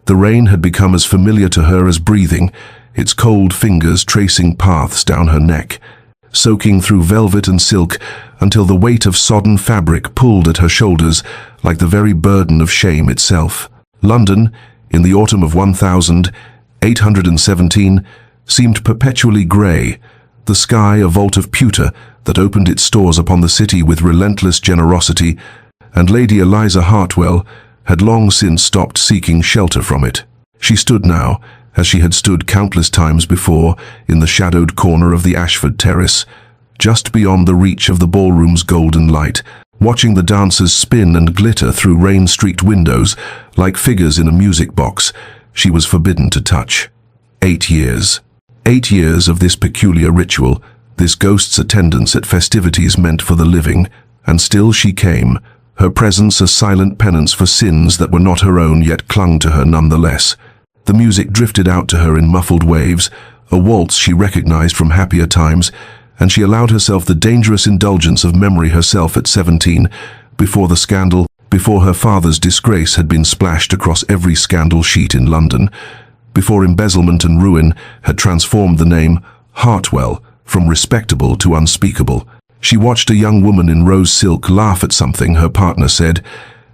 The rain had become as familiar to her as breathing, its cold fingers tracing paths down her neck, soaking through velvet and silk until the weight of sodden fabric pulled at her shoulders like the very burden of shame itself. London, in the autumn of 1817, seemed perpetually grey, the sky a vault of pewter that opened its stores upon the city with relentless generosity, and Lady Eliza Hartwell had long since stopped seeking shelter from it. She stood now, as she had stood countless times before, in the shadowed corner of the Ashford Terrace, just beyond the reach of the ballroom's golden light, watching the dancers spin and glitter through rain-streaked windows like figures in a music box she was forbidden to touch. 8 years. 8 years of this peculiar ritual, this ghost's attendance at festivities meant for the living, and still she came, her presence a silent penance for sins that were not her own yet clung to her nonetheless. The music drifted out to her in muffled waves, a waltz she recognized from happier times, and she allowed herself the dangerous indulgence of memory herself at 17, before the scandal, before her father's disgrace had been splashed across every scandal sheet in London, before embezzlement and ruin had transformed the name Hartwell from respectable to unspeakable. She watched a young woman in rose silk laugh at something her partner said,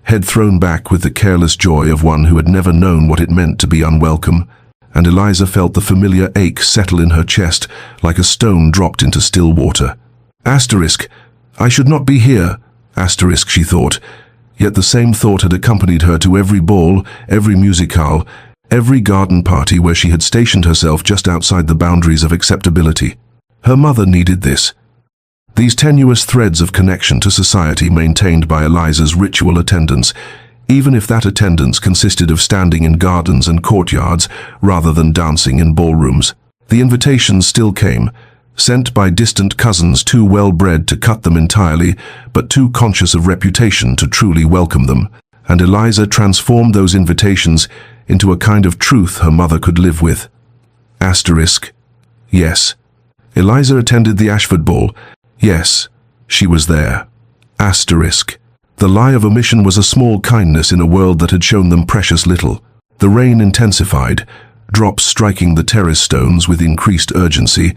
head thrown back with the careless joy of one who had never known what it meant to be unwelcome, and Eliza felt the familiar ache settle in her chest like a stone dropped into still water. Asterisk, I should not be here, asterisk, she thought, yet the same thought had accompanied her to every ball, every musicale, every garden party where she had stationed herself just outside the boundaries of acceptability. Her mother needed this. These tenuous threads of connection to society maintained by Eliza's ritual attendance, even if that attendance consisted of standing in gardens and courtyards rather than dancing in ballrooms. The invitations still came, sent by distant cousins too well-bred to cut them entirely, but too conscious of reputation to truly welcome them, and Eliza transformed those invitations into a kind of truth her mother could live with. Asterisk. Yes. Eliza attended the Ashford ball. Yes, she was there. Asterisk. The lie of omission was a small kindness in a world that had shown them precious little. The rain intensified, drops striking the terrace stones with increased urgency,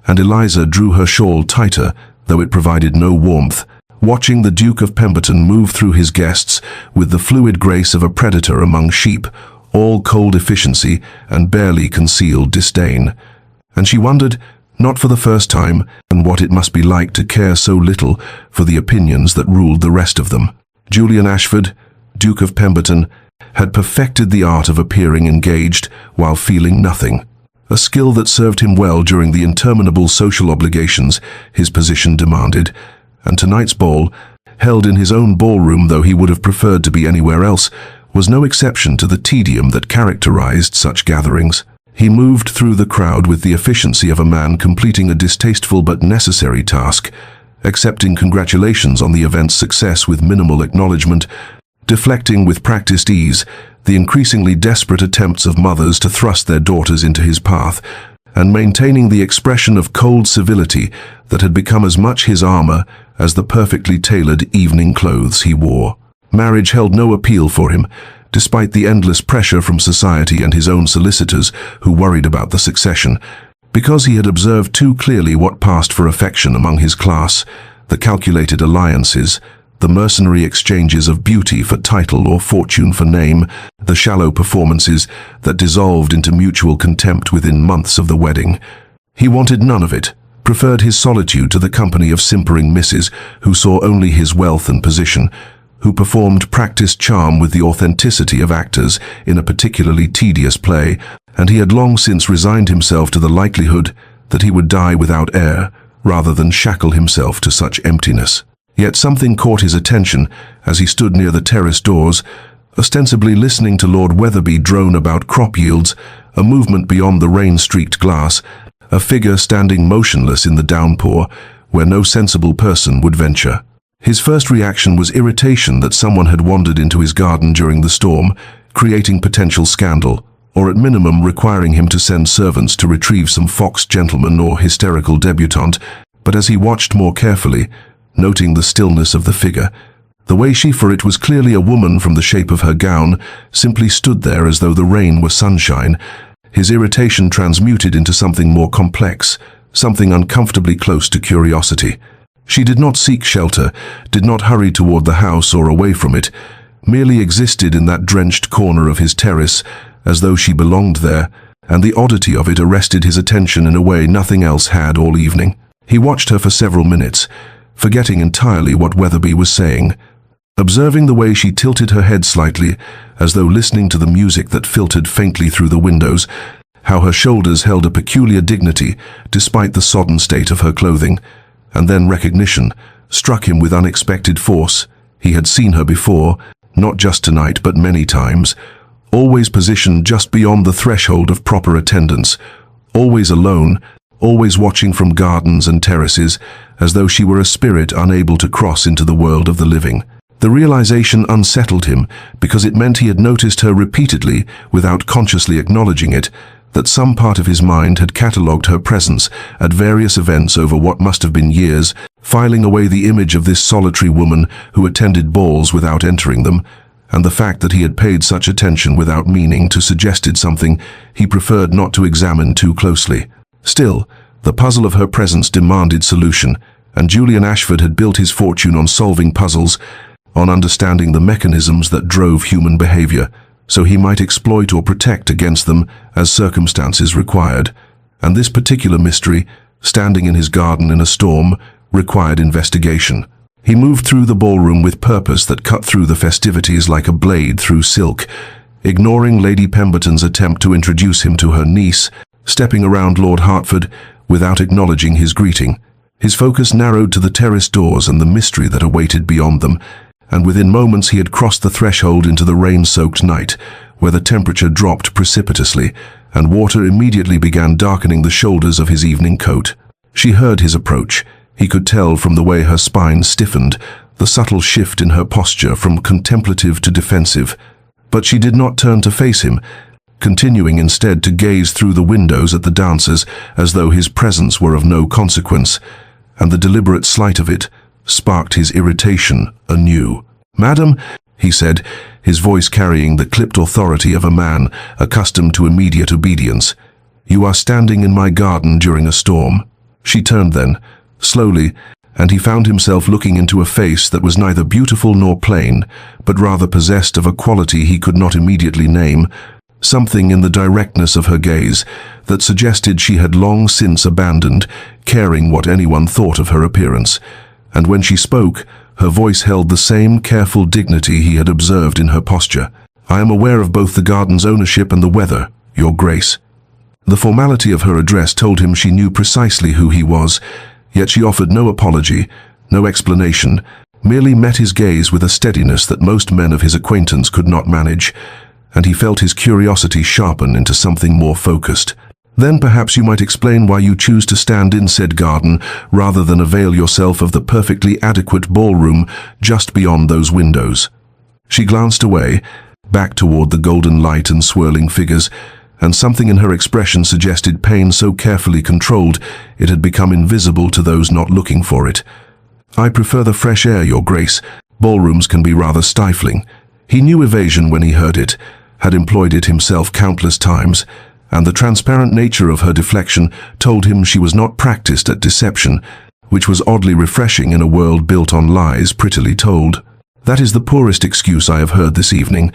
and Eliza drew her shawl tighter, though it provided no warmth, watching the Duke of Pemberton move through his guests with the fluid grace of a predator among sheep, all cold efficiency and barely concealed disdain. And she wondered, not for the first time, and what it must be like to care so little for the opinions that ruled the rest of them. Julian Ashford, Duke of Pemberton, had perfected the art of appearing engaged while feeling nothing, a skill that served him well during the interminable social obligations his position demanded, and tonight's ball, held in his own ballroom though he would have preferred to be anywhere else, was no exception to the tedium that characterized such gatherings. He moved through the crowd with the efficiency of a man completing a distasteful but necessary task, accepting congratulations on the event's success with minimal acknowledgement, deflecting with practiced ease the increasingly desperate attempts of mothers to thrust their daughters into his path, and maintaining the expression of cold civility that had become as much his armor as the perfectly tailored evening clothes he wore. Marriage held no appeal for him, despite the endless pressure from society and his own solicitors who worried about the succession, because he had observed too clearly what passed for affection among his class, the calculated alliances, the mercenary exchanges of beauty for title or fortune for name, the shallow performances that dissolved into mutual contempt within months of the wedding. He wanted none of it, preferred his solitude to the company of simpering misses who saw only his wealth and position, who performed practiced charm with the authenticity of actors in a particularly tedious play, and he had long since resigned himself to the likelihood that he would die without air, rather than shackle himself to such emptiness. Yet something caught his attention as he stood near the terrace doors, ostensibly listening to Lord Wetherby drone about crop yields, a movement beyond the rain-streaked glass, a figure standing motionless in the downpour, where no sensible person would venture. His first reaction was irritation that someone had wandered into his garden during the storm, creating potential scandal, or at minimum requiring him to send servants to retrieve some fox gentleman or hysterical debutante, but as he watched more carefully, noting the stillness of the figure, The way she, for it was clearly a woman from the shape of her gown, simply stood there as though the rain were sunshine, his irritation transmuted into something more complex, something uncomfortably close to curiosity. She did not seek shelter, did not hurry toward the house or away from it, merely existed in that drenched corner of his terrace, as though she belonged there, and the oddity of it arrested his attention in a way nothing else had all evening. He watched her for several minutes, forgetting entirely what Weatherby was saying, observing the way she tilted her head slightly, as though listening to the music that filtered faintly through the windows, how her shoulders held a peculiar dignity despite the sodden state of her clothing, and then recognition struck him with unexpected force. He had seen her before, not just tonight but many times, always positioned just beyond the threshold of proper attendance, always alone, always watching from gardens and terraces, as though she were a spirit unable to cross into the world of the living. The realization unsettled him because it meant he had noticed her repeatedly without consciously acknowledging it, that some part of his mind had catalogued her presence at various events over what must have been years, filing away the image of this solitary woman who attended balls without entering them, and the fact that he had paid such attention without meaning to suggested something he preferred not to examine too closely. Still, the puzzle of her presence demanded solution, and Julian Ashford had built his fortune on solving puzzles, on understanding the mechanisms that drove human behavior, so he might exploit or protect against them as circumstances required. And this particular mystery, standing in his garden in a storm, required investigation. He moved through the ballroom with purpose that cut through the festivities like a blade through silk, ignoring Lady Pemberton's attempt to introduce him to her niece, stepping around Lord Hertford without acknowledging his greeting. His focus narrowed to the terrace doors and the mystery that awaited beyond them, and within moments he had crossed the threshold into the rain-soaked night, where the temperature dropped precipitously, and water immediately began darkening the shoulders of his evening coat. She heard his approach. He could tell from the way her spine stiffened, the subtle shift in her posture from contemplative to defensive. But she did not turn to face him, continuing instead to gaze through the windows at the dancers as though his presence were of no consequence, and the deliberate slight of it sparked his irritation anew. "Madam," he said, his voice carrying the clipped authority of a man accustomed to immediate obedience, "you are standing in my garden during a storm." She turned then, slowly, and he found himself looking into a face that was neither beautiful nor plain, but rather possessed of a quality he could not immediately name, something in the directness of her gaze that suggested she had long since abandoned caring what anyone thought of her appearance. And when she spoke, her voice held the same careful dignity he had observed in her posture. "I am aware of both the garden's ownership and the weather, Your Grace." The formality of her address told him she knew precisely who he was, yet she offered no apology, no explanation, merely met his gaze with a steadiness that most men of his acquaintance could not manage, and he felt his curiosity sharpen into something more focused. "Then perhaps you might explain why you choose to stand in said garden rather than avail yourself of the perfectly adequate ballroom just beyond those windows." She glanced away, back toward the golden light and swirling figures, and something in her expression suggested pain so carefully controlled it had become invisible to those not looking for it. "I prefer the fresh air, Your Grace. Ballrooms can be rather stifling." He knew evasion when he heard it, had employed it himself countless times, and the transparent nature of her deflection told him she was not practiced at deception, which was oddly refreshing in a world built on lies prettily told. "That is the poorest excuse I have heard this evening,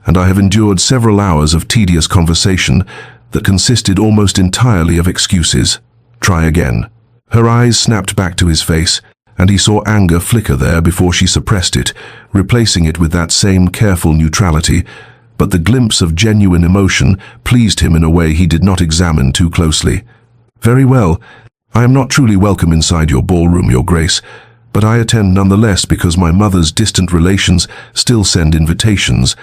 and I have endured several hours of tedious conversation that consisted almost entirely of excuses. Try again." Her eyes snapped back to his face, and he saw anger flicker there before she suppressed it, replacing it with that same careful neutrality, but the glimpse of genuine emotion pleased him in a way he did not examine too closely. "Very well. I am not truly welcome inside your ballroom, Your Grace, but I attend nonetheless because my mother's distant relations still send invitations,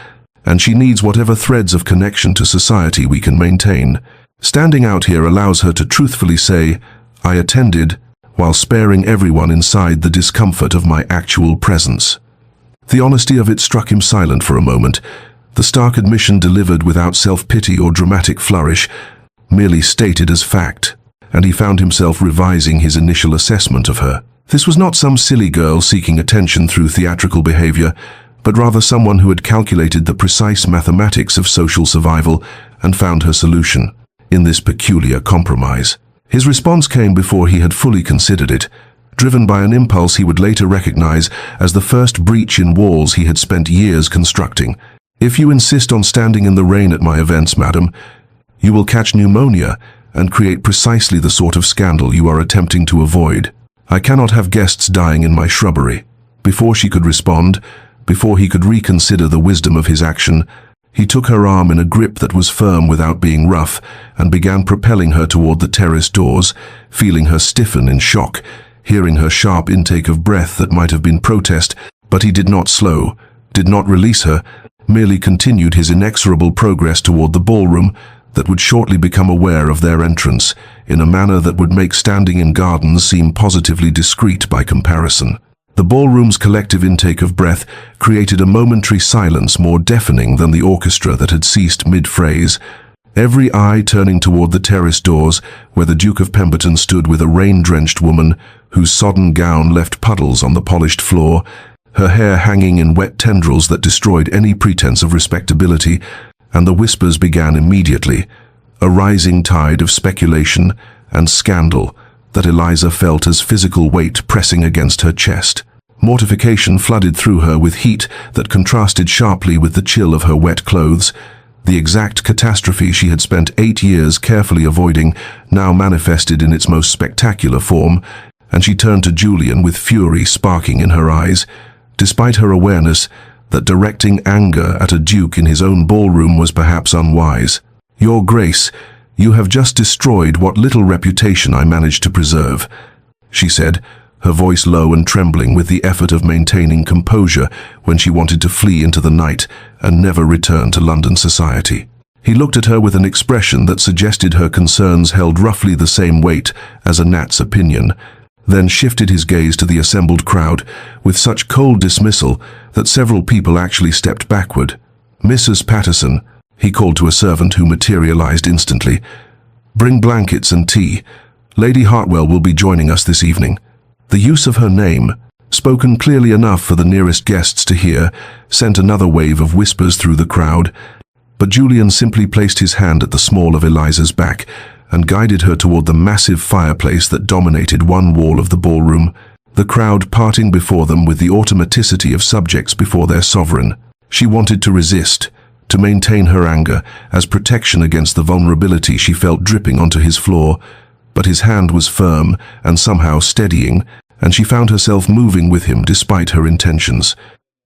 and she needs whatever threads of connection to society we can maintain. Standing out here allows her to truthfully say, 'I attended,' while sparing everyone inside the discomfort of my actual presence." The honesty of it struck him silent for a moment, the stark admission delivered without self-pity or dramatic flourish, merely stated as fact, and he found himself revising his initial assessment of her. This was not some silly girl seeking attention through theatrical behavior, but rather someone who had calculated the precise mathematics of social survival and found her solution in this peculiar compromise. His response came before he had fully considered it, driven by an impulse he would later recognize as the first breach in walls he had spent years constructing. "If you insist on standing in the rain at my events, madam, you will catch pneumonia and create precisely the sort of scandal you are attempting to avoid. I cannot have guests dying in my shrubbery." Before she could respond, before he could reconsider the wisdom of his action, he took her arm in a grip that was firm without being rough and began propelling her toward the terrace doors, feeling her stiffen in shock, hearing her sharp intake of breath that might have been protest, but he did not slow, did not release her, merely continued his inexorable progress toward the ballroom that would shortly become aware of their entrance in a manner that would make standing in gardens seem positively discreet by comparison. The ballroom's collective intake of breath created a momentary silence more deafening than the orchestra that had ceased mid-phrase, every eye turning toward the terrace doors where the Duke of Pemberton stood with a rain-drenched woman whose sodden gown left puddles on the polished floor, her hair hanging in wet tendrils that destroyed any pretense of respectability, and the whispers began immediately, a rising tide of speculation and scandal that Eliza felt as physical weight pressing against her chest. Mortification flooded through her with heat that contrasted sharply with the chill of her wet clothes. The exact catastrophe she had spent 8 years carefully avoiding now manifested in its most spectacular form, and she turned to Julian with fury sparking in her eyes, despite her awareness that directing anger at a duke in his own ballroom was perhaps unwise. "Your Grace, you have just destroyed what little reputation I managed to preserve," she said, her voice low and trembling with the effort of maintaining composure when she wanted to flee into the night and never return to London society. He looked at her with an expression that suggested her concerns held roughly the same weight as a gnat's opinion, then shifted his gaze to the assembled crowd with such cold dismissal that several people actually stepped backward. "Mrs. Patterson," he called to a servant who materialized instantly, "bring blankets and tea. Lady Hartwell will be joining us this evening." The use of her name, spoken clearly enough for the nearest guests to hear, sent another wave of whispers through the crowd, but Julian simply placed his hand at the small of Eliza's back and guided her toward the massive fireplace that dominated one wall of the ballroom, the crowd parting before them with the automaticity of subjects before their sovereign. She wanted to resist, to maintain her anger as protection against the vulnerability she felt dripping onto his floor, but his hand was firm and somehow steadying, and she found herself moving with him despite her intentions.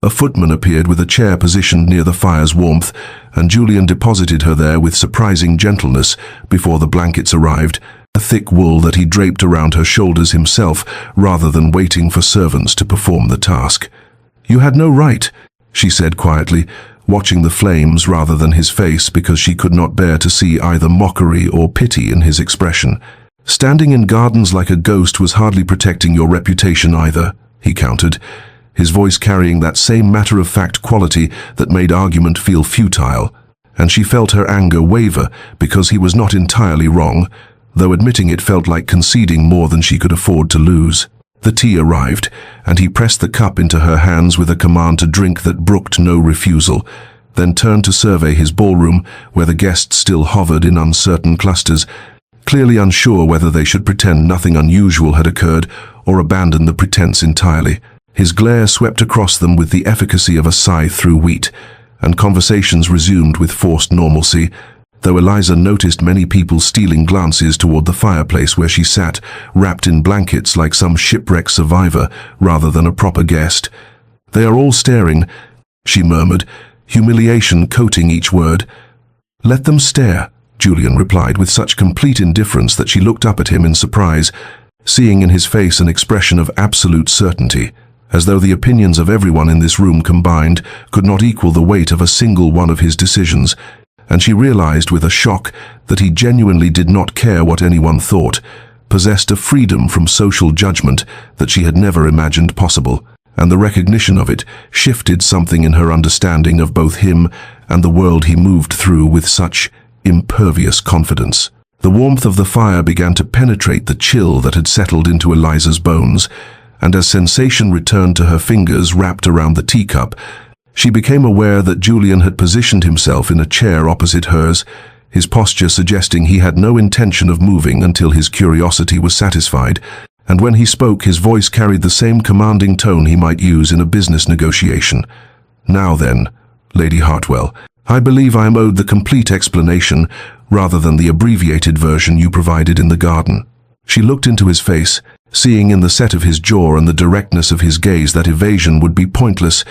A footman appeared with a chair positioned near the fire's warmth, and Julian deposited her there with surprising gentleness before the blankets arrived, a thick wool that he draped around her shoulders himself rather than waiting for servants to perform the task. "You had no right," she said quietly, watching the flames rather than his face because she could not bear to see either mockery or pity in his expression. "Standing in gardens like a ghost was hardly protecting your reputation either," he countered, his voice carrying that same matter-of-fact quality that made argument feel futile, and she felt her anger waver because he was not entirely wrong, though admitting it felt like conceding more than she could afford to lose. The tea arrived, and he pressed the cup into her hands with a command to drink that brooked no refusal, then turned to survey his ballroom, where the guests still hovered in uncertain clusters, clearly unsure whether they should pretend nothing unusual had occurred or abandon the pretense entirely. His glare swept across them with the efficacy of a scythe through wheat, and conversations resumed with forced normalcy, though Eliza noticed many people stealing glances toward the fireplace where she sat, wrapped in blankets like some shipwreck survivor rather than a proper guest. "They are all staring," she murmured, humiliation coating each word. "Let them stare," Julian replied with such complete indifference that she looked up at him in surprise, seeing in his face an expression of absolute certainty, as though the opinions of everyone in this room combined could not equal the weight of a single one of his decisions, and she realized with a shock that he genuinely did not care what anyone thought, possessed a freedom from social judgment that she had never imagined possible, and the recognition of it shifted something in her understanding of both him and the world he moved through with such impervious confidence. The warmth of the fire began to penetrate the chill that had settled into Eliza's bones, and as sensation returned to her fingers wrapped around the teacup, she became aware that Julian had positioned himself in a chair opposite hers, his posture suggesting he had no intention of moving until his curiosity was satisfied, and when he spoke his voice carried the same commanding tone he might use in a business negotiation. "Now then, Lady Hartwell, I believe I am owed the complete explanation rather than the abbreviated version you provided in the garden." She looked into his face, seeing in the set of his jaw and the directness of his gaze that evasion would be pointless,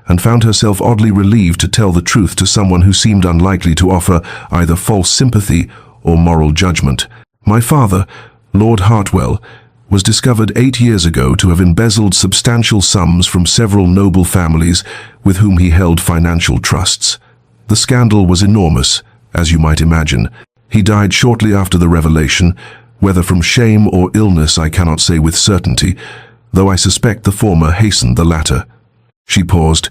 and found herself oddly relieved to tell the truth to someone who seemed unlikely to offer either false sympathy or moral judgment. "My father, Lord Hartwell, was discovered 8 years ago to have embezzled substantial sums from several noble families with whom he held financial trusts. The scandal was enormous, as you might imagine. He died shortly after the revelation, whether from shame or illness I cannot say with certainty, though I suspect the former hastened the latter." She paused,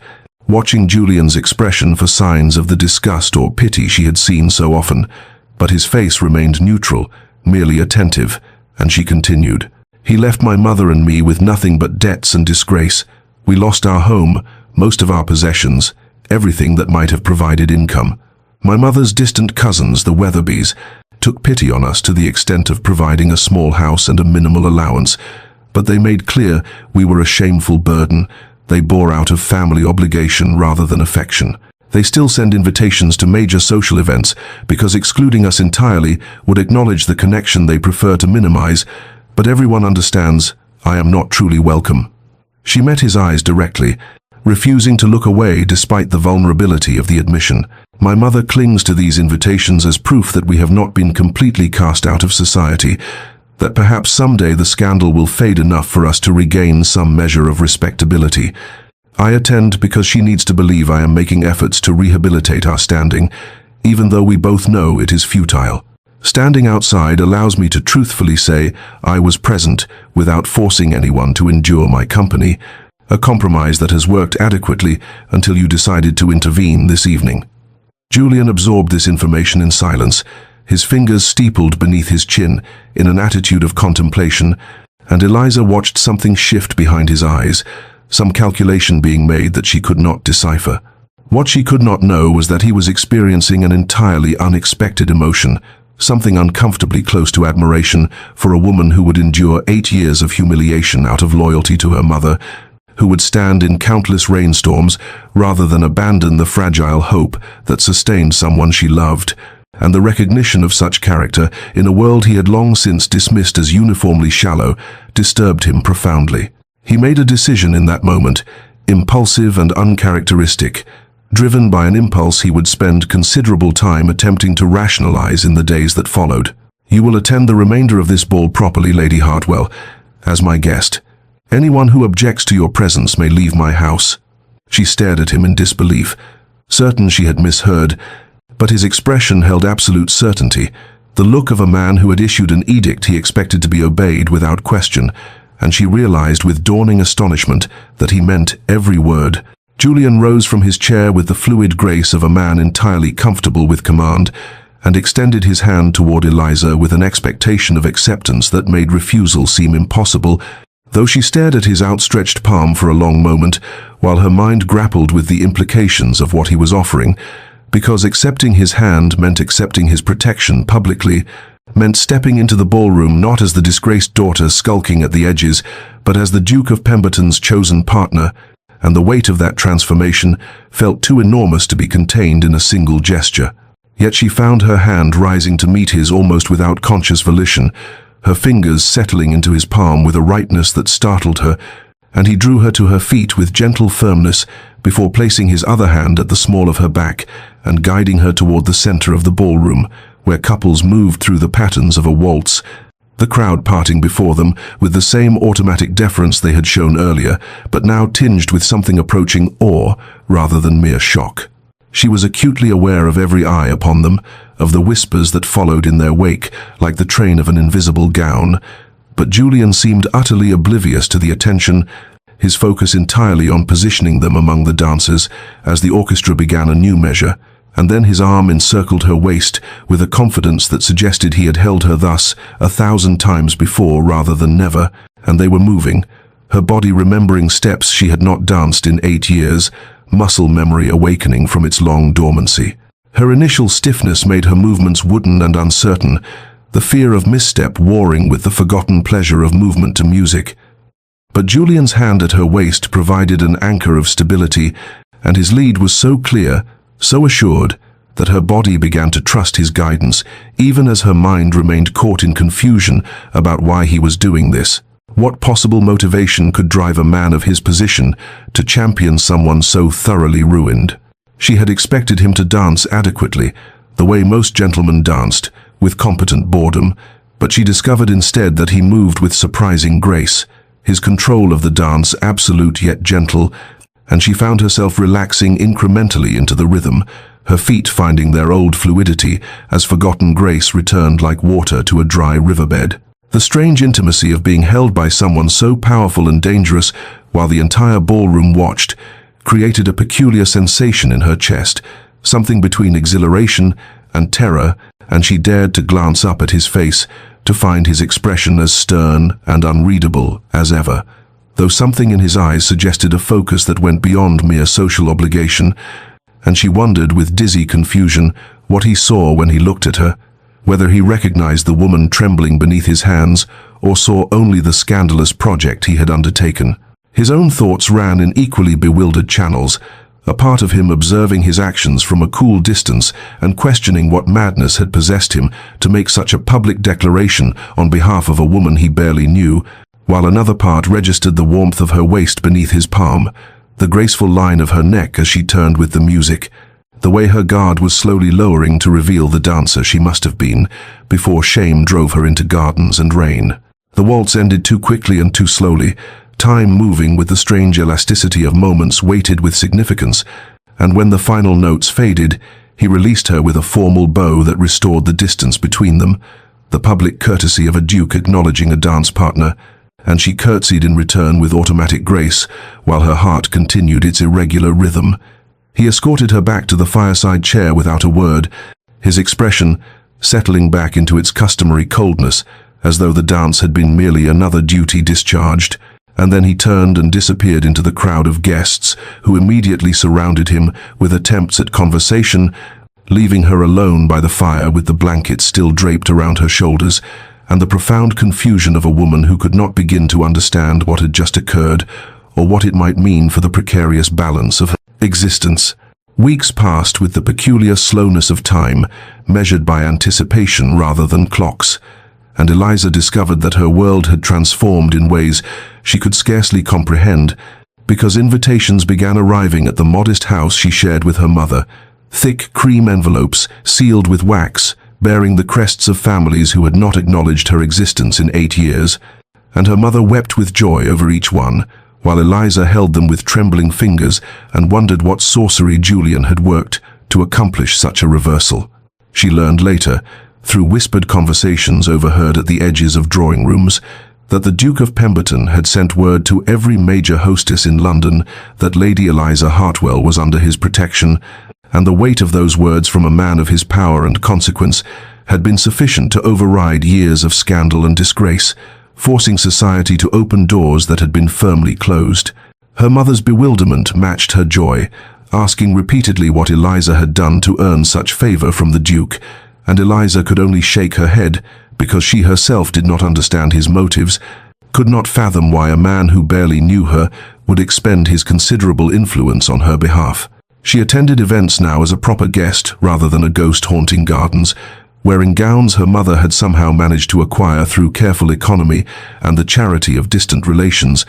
watching Julian's expression for signs of the disgust or pity she had seen so often, but his face remained neutral, merely attentive, and she continued. "He left my mother and me with nothing but debts and disgrace. We lost our home, most of our possessions, everything that might have provided income. My mother's distant cousins, the Weatherbys, took pity on us to the extent of providing a small house and a minimal allowance, but they made clear we were a shameful burden. They bore out of family obligation rather than affection. They still send invitations to major social events because excluding us entirely would acknowledge the connection they prefer to minimize, but everyone understands I am not truly welcome." She met his eyes directly, refusing to look away despite the vulnerability of the admission. "My mother clings to these invitations as proof that we have not been completely cast out of society, that perhaps someday the scandal will fade enough for us to regain some measure of respectability. I attend because she needs to believe I am making efforts to rehabilitate our standing, even though we both know it is futile. Standing outside allows me to truthfully say I was present without forcing anyone to endure my company, a compromise that has worked adequately until you decided to intervene this evening." Julian absorbed this information in silence, his fingers steepled beneath his chin in an attitude of contemplation, and Eliza watched something shift behind his eyes, some calculation being made that she could not decipher. What she could not know was that he was experiencing an entirely unexpected emotion, something uncomfortably close to admiration for a woman who would endure 8 years of humiliation out of loyalty to her mother, who would stand in countless rainstorms rather than abandon the fragile hope that sustained someone she loved, and the recognition of such character in a world he had long since dismissed as uniformly shallow disturbed him profoundly. He made a decision in that moment, impulsive and uncharacteristic, driven by an impulse he would spend considerable time attempting to rationalize in the days that followed. "You will attend the remainder of this ball properly, Lady Hartwell, as my guest. Anyone who objects to your presence may leave my house." She stared at him in disbelief, certain she had misheard, but his expression held absolute certainty, the look of a man who had issued an edict he expected to be obeyed without question, and she realized with dawning astonishment that he meant every word. Julian rose from his chair with the fluid grace of a man entirely comfortable with command, and extended his hand toward Eliza with an expectation of acceptance that made refusal seem impossible, though she stared at his outstretched palm for a long moment, while her mind grappled with the implications of what he was offering, because accepting his hand meant accepting his protection publicly, meant stepping into the ballroom not as the disgraced daughter skulking at the edges, but as the Duke of Pemberton's chosen partner, and the weight of that transformation felt too enormous to be contained in a single gesture. Yet she found her hand rising to meet his almost without conscious volition, her fingers settling into his palm with a rightness that startled her, and he drew her to her feet with gentle firmness before placing his other hand at the small of her back and guiding her toward the center of the ballroom, where couples moved through the patterns of a waltz, the crowd parting before them with the same automatic deference they had shown earlier, but now tinged with something approaching awe rather than mere shock. She was acutely aware of every eye upon them, of the whispers that followed in their wake like the train of an invisible gown, but Julian seemed utterly oblivious to the attention, his focus entirely on positioning them among the dancers as the orchestra began a new measure, and then his arm encircled her waist with a confidence that suggested he had held her thus 1,000 times before rather than never, and they were moving, her body remembering steps she had not danced in 8 years, muscle memory awakening from its long dormancy. Her initial stiffness made her movements wooden and uncertain, the fear of misstep warring with the forgotten pleasure of movement to music. But Julian's hand at her waist provided an anchor of stability, and his lead was so clear, so assured, that her body began to trust his guidance, even as her mind remained caught in confusion about why he was doing this. What possible motivation could drive a man of his position to champion someone so thoroughly ruined? She had expected him to dance adequately, the way most gentlemen danced, with competent boredom, but she discovered instead that he moved with surprising grace, his control of the dance absolute yet gentle, and she found herself relaxing incrementally into the rhythm, her feet finding their old fluidity as forgotten grace returned like water to a dry riverbed. The strange intimacy of being held by someone so powerful and dangerous while the entire ballroom watched created a peculiar sensation in her chest, something between exhilaration and terror, and she dared to glance up at his face to find his expression as stern and unreadable as ever, though something in his eyes suggested a focus that went beyond mere social obligation, and she wondered with dizzy confusion what he saw when he looked at her, whether he recognized the woman trembling beneath his hands or saw only the scandalous project he had undertaken. His own thoughts ran in equally bewildered channels, a part of him observing his actions from a cool distance and questioning what madness had possessed him to make such a public declaration on behalf of a woman he barely knew, while another part registered the warmth of her waist beneath his palm, the graceful line of her neck as she turned with the music, the way her guard was slowly lowering to reveal the dancer she must have been, before shame drove her into gardens and rain. The waltz ended too quickly and too slowly, time moving with the strange elasticity of moments weighted with significance, and when the final notes faded, he released her with a formal bow that restored the distance between them, the public courtesy of a duke acknowledging a dance partner, and she curtsied in return with automatic grace, while her heart continued its irregular rhythm. He escorted her back to the fireside chair without a word, his expression settling back into its customary coldness, as though the dance had been merely another duty discharged, and then he turned and disappeared into the crowd of guests who immediately surrounded him with attempts at conversation, leaving her alone by the fire with the blankets still draped around her shoulders, and the profound confusion of a woman who could not begin to understand what had just occurred, or what it might mean for the precarious balance of her existence. Weeks passed with the peculiar slowness of time, measured by anticipation rather than clocks, and Eliza discovered that her world had transformed in ways she could scarcely comprehend, because invitations began arriving at the modest house she shared with her mother, thick cream envelopes sealed with wax, bearing the crests of families who had not acknowledged her existence in 8 years, and her mother wept with joy over each one, while Eliza held them with trembling fingers and wondered what sorcery Julian had worked to accomplish such a reversal. She learned later, through whispered conversations overheard at the edges of drawing rooms, that the Duke of Pemberton had sent word to every major hostess in London that Lady Eliza Hartwell was under his protection, and the weight of those words from a man of his power and consequence had been sufficient to override years of scandal and disgrace, forcing society to open doors that had been firmly closed. Her mother's bewilderment matched her joy, asking repeatedly what Eliza had done to earn such favor from the Duke, and Eliza could only shake her head because she herself did not understand his motives, could not fathom why a man who barely knew her would expend his considerable influence on her behalf. She attended events now as a proper guest rather than a ghost haunting gardens, wearing gowns her mother had somehow managed to acquire through careful economy and the charity of distant relations,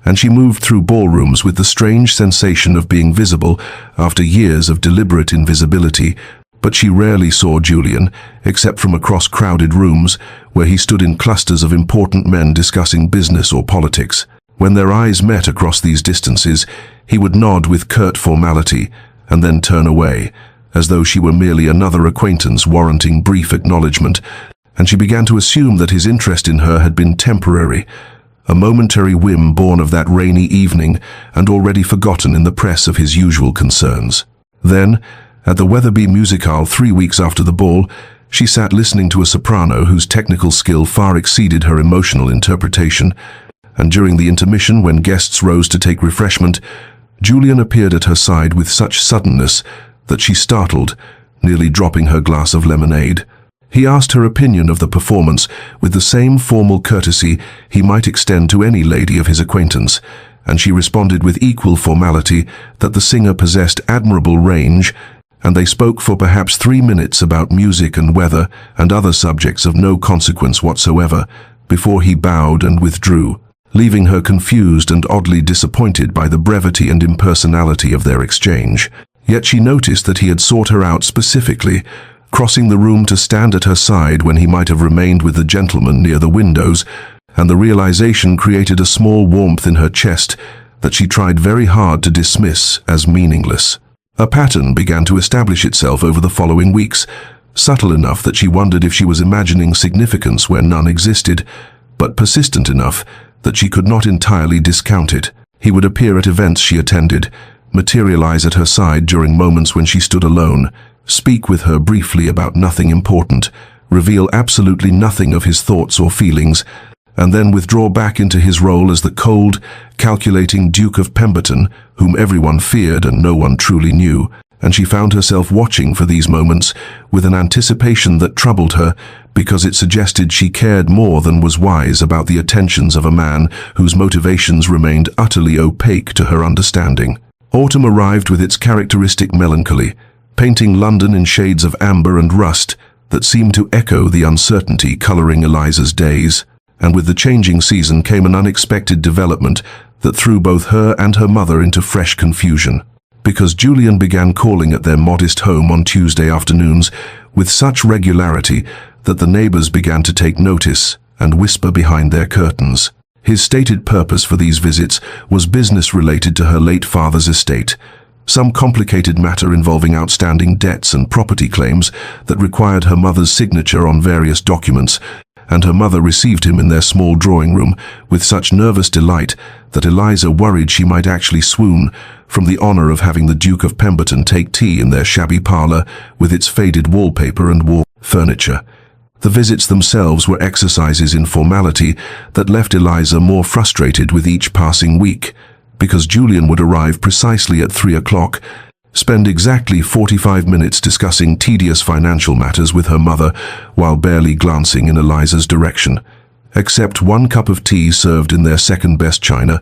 and she moved through ballrooms with the strange sensation of being visible after years of deliberate invisibility. But she rarely saw Julian, except from across crowded rooms where he stood in clusters of important men discussing business or politics. When their eyes met across these distances, he would nod with curt formality and then turn away, as though she were merely another acquaintance warranting brief acknowledgement, and she began to assume that his interest in her had been temporary, a momentary whim born of that rainy evening and already forgotten in the press of his usual concerns. Then, at the Weatherby Musicale 3 weeks after the ball, she sat listening to a soprano whose technical skill far exceeded her emotional interpretation, and during the intermission when guests rose to take refreshment, Julian appeared at her side with such suddenness that she startled, nearly dropping her glass of lemonade. He asked her opinion of the performance with the same formal courtesy he might extend to any lady of his acquaintance, and she responded with equal formality that the singer possessed admirable range, and they spoke for perhaps 3 minutes about music and weather and other subjects of no consequence whatsoever, before he bowed and withdrew, leaving her confused and oddly disappointed by the brevity and impersonality of their exchange. Yet she noticed that he had sought her out specifically, crossing the room to stand at her side when he might have remained with the gentleman near the windows, and the realization created a small warmth in her chest that she tried very hard to dismiss as meaningless. A pattern began to establish itself over the following weeks, subtle enough that she wondered if she was imagining significance where none existed, but persistent enough that she could not entirely discount it. He would appear at events she attended, materialize at her side during moments when she stood alone, speak with her briefly about nothing important, reveal absolutely nothing of his thoughts or feelings, and then withdraw back into his role as the cold, calculating Duke of Pemberton, whom everyone feared and no one truly knew, and she found herself watching for these moments with an anticipation that troubled her because it suggested she cared more than was wise about the attentions of a man whose motivations remained utterly opaque to her understanding. Autumn arrived with its characteristic melancholy, painting London in shades of amber and rust that seemed to echo the uncertainty coloring Eliza's days. And with the changing season came an unexpected development that threw both her and her mother into fresh confusion. Because Julian began calling at their modest home on Tuesday afternoons with such regularity that the neighbors began to take notice and whisper behind their curtains. His stated purpose for these visits was business related to her late father's estate, some complicated matter involving outstanding debts and property claims that required her mother's signature on various documents, and her mother received him in their small drawing room with such nervous delight that Eliza worried she might actually swoon from the honor of having the Duke of Pemberton take tea in their shabby parlor with its faded wallpaper and wall furniture. The visits themselves were exercises in formality that left Eliza more frustrated with each passing week, because Julian would arrive precisely at 3 o'clock, spend exactly 45 minutes discussing tedious financial matters with her mother while barely glancing in Eliza's direction, accept 1 cup of tea served in their second-best china,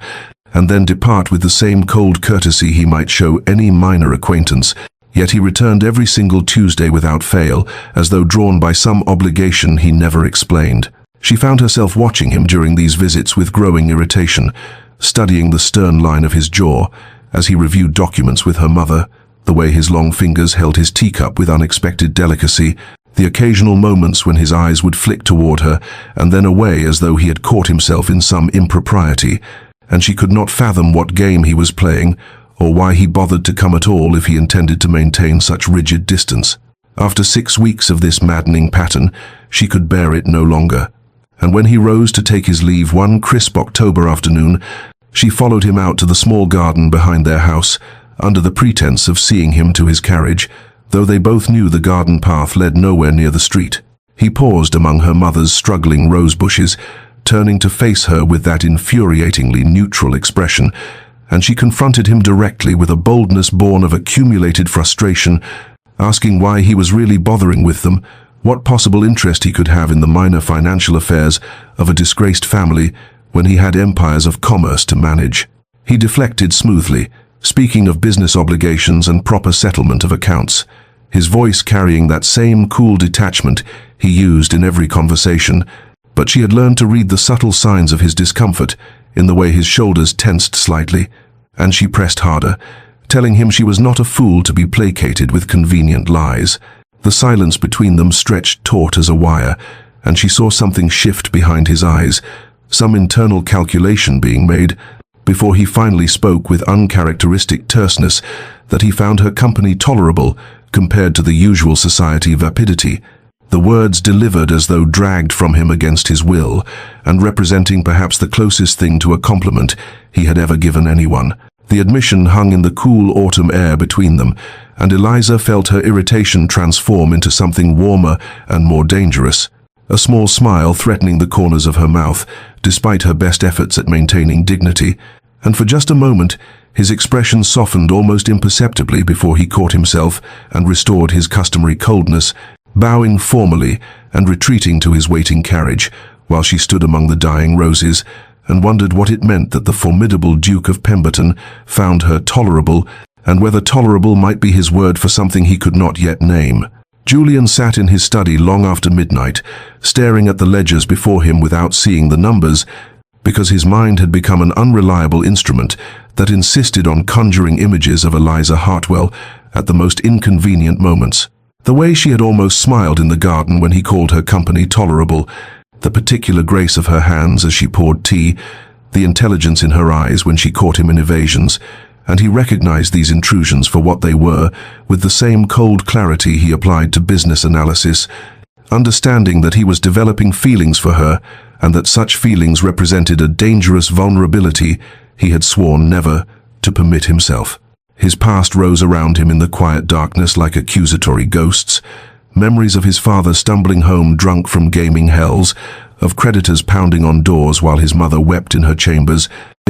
and then depart with the same cold courtesy he might show any minor acquaintance. Yet he returned every single Tuesday without fail, as though drawn by some obligation he never explained. She found herself watching him during these visits with growing irritation, studying the stern line of his jaw as he reviewed documents with her mother, the way his long fingers held his teacup with unexpected delicacy, the occasional moments when his eyes would flick toward her and then away as though he had caught himself in some impropriety, and she could not fathom what game he was playing or why he bothered to come at all if he intended to maintain such rigid distance. After 6 weeks of this maddening pattern, she could bear it no longer, and when he rose to take his leave one crisp October afternoon, she followed him out to the small garden behind their house, under the pretense of seeing him to his carriage, though they both knew the garden path led nowhere near the street. He paused among her mother's struggling rose bushes, turning to face her with that infuriatingly neutral expression, and she confronted him directly with a boldness born of accumulated frustration, asking why he was really bothering with them, what possible interest he could have in the minor financial affairs of a disgraced family when he had empires of commerce to manage. He deflected smoothly, speaking of business obligations and proper settlement of accounts, his voice carrying that same cool detachment he used in every conversation, but she had learned to read the subtle signs of his discomfort in the way his shoulders tensed slightly, and she pressed harder, telling him she was not a fool to be placated with convenient lies. The silence between them stretched taut as a wire, and she saw something shift behind his eyes, some internal calculation being made, before he finally spoke with uncharacteristic terseness that he found her company tolerable compared to the usual society vapidity, the words delivered as though dragged from him against his will, and representing perhaps the closest thing to a compliment he had ever given anyone. The admission hung in the cool autumn air between them, and Eliza felt her irritation transform into something warmer and more dangerous. a small smile threatening the corners of her mouth, despite her best efforts at maintaining dignity, and for just a moment, his expression softened almost imperceptibly before he caught himself and restored his customary coldness, bowing formally and retreating to his waiting carriage, while she stood among the dying roses, and wondered what it meant that the formidable Duke of Pemberton found her tolerable, and whether tolerable might be his word for something he could not yet name. Julian sat in his study long after midnight, staring at the ledgers before him without seeing the numbers, because his mind had become an unreliable instrument that insisted on conjuring images of Eliza Hartwell at the most inconvenient moments. The way she had almost smiled in the garden when he called her company tolerable, the particular grace of her hands as she poured tea, the intelligence in her eyes when she caught him in evasions, and he recognized these intrusions for what they were with the same cold clarity he applied to business analysis, understanding that he was developing feelings for her and that such feelings represented a dangerous vulnerability he had sworn never to permit himself. His past rose around him in the quiet darkness like accusatory ghosts, memories of his father stumbling home drunk from gaming hells, of creditors pounding on doors while his mother wept in her chambers,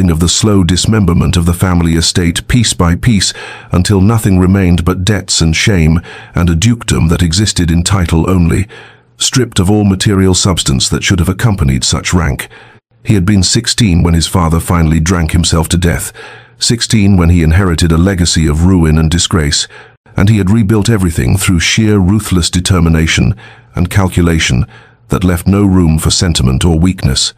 of the slow dismemberment of the family estate piece by piece until nothing remained but debts and shame and a dukedom that existed in title only, stripped of all material substance that should have accompanied such rank. He had been 16 when his father finally drank himself to death, 16 when he inherited a legacy of ruin and disgrace, and he had rebuilt everything through sheer ruthless determination and calculation that left no room for sentiment or weakness,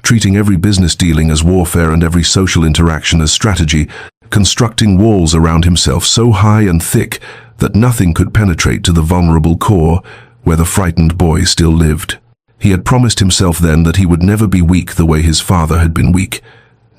treating every business dealing as warfare and every social interaction as strategy, constructing walls around himself so high and thick that nothing could penetrate to the vulnerable core where the frightened boy still lived. He had promised himself then that he would never be weak the way his father had been weak,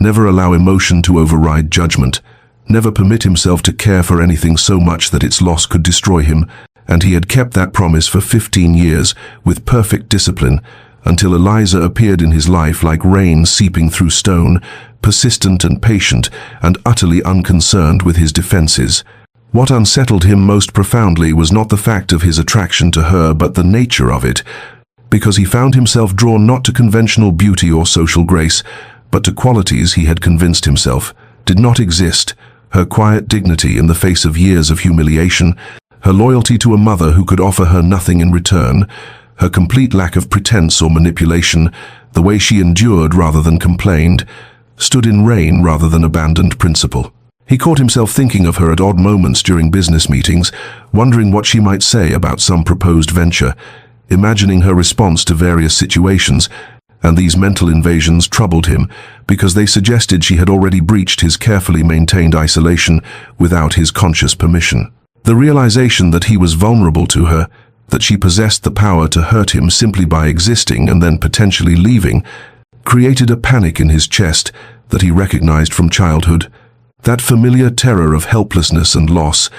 never allow emotion to override judgment, never permit himself to care for anything so much that its loss could destroy him, and he had kept that promise for 15 years with perfect discipline, until Eliza appeared in his life like rain seeping through stone, persistent and patient and utterly unconcerned with his defenses. What unsettled him most profoundly was not the fact of his attraction to her but the nature of it, because he found himself drawn not to conventional beauty or social grace, but to qualities he had convinced himself did not exist: her quiet dignity in the face of years of humiliation, her loyalty to a mother who could offer her nothing in return, her complete lack of pretense or manipulation, the way she endured rather than complained, stood in rain rather than abandoned principle. He caught himself thinking of her at odd moments during business meetings, wondering what she might say about some proposed venture, imagining her response to various situations, and these mental invasions troubled him because they suggested she had already breached his carefully maintained isolation without his conscious permission. The realization that he was vulnerable to her, that she possessed the power to hurt him simply by existing and then potentially leaving, created a panic in his chest that he recognized from childhood, that familiar terror of helplessness and loss,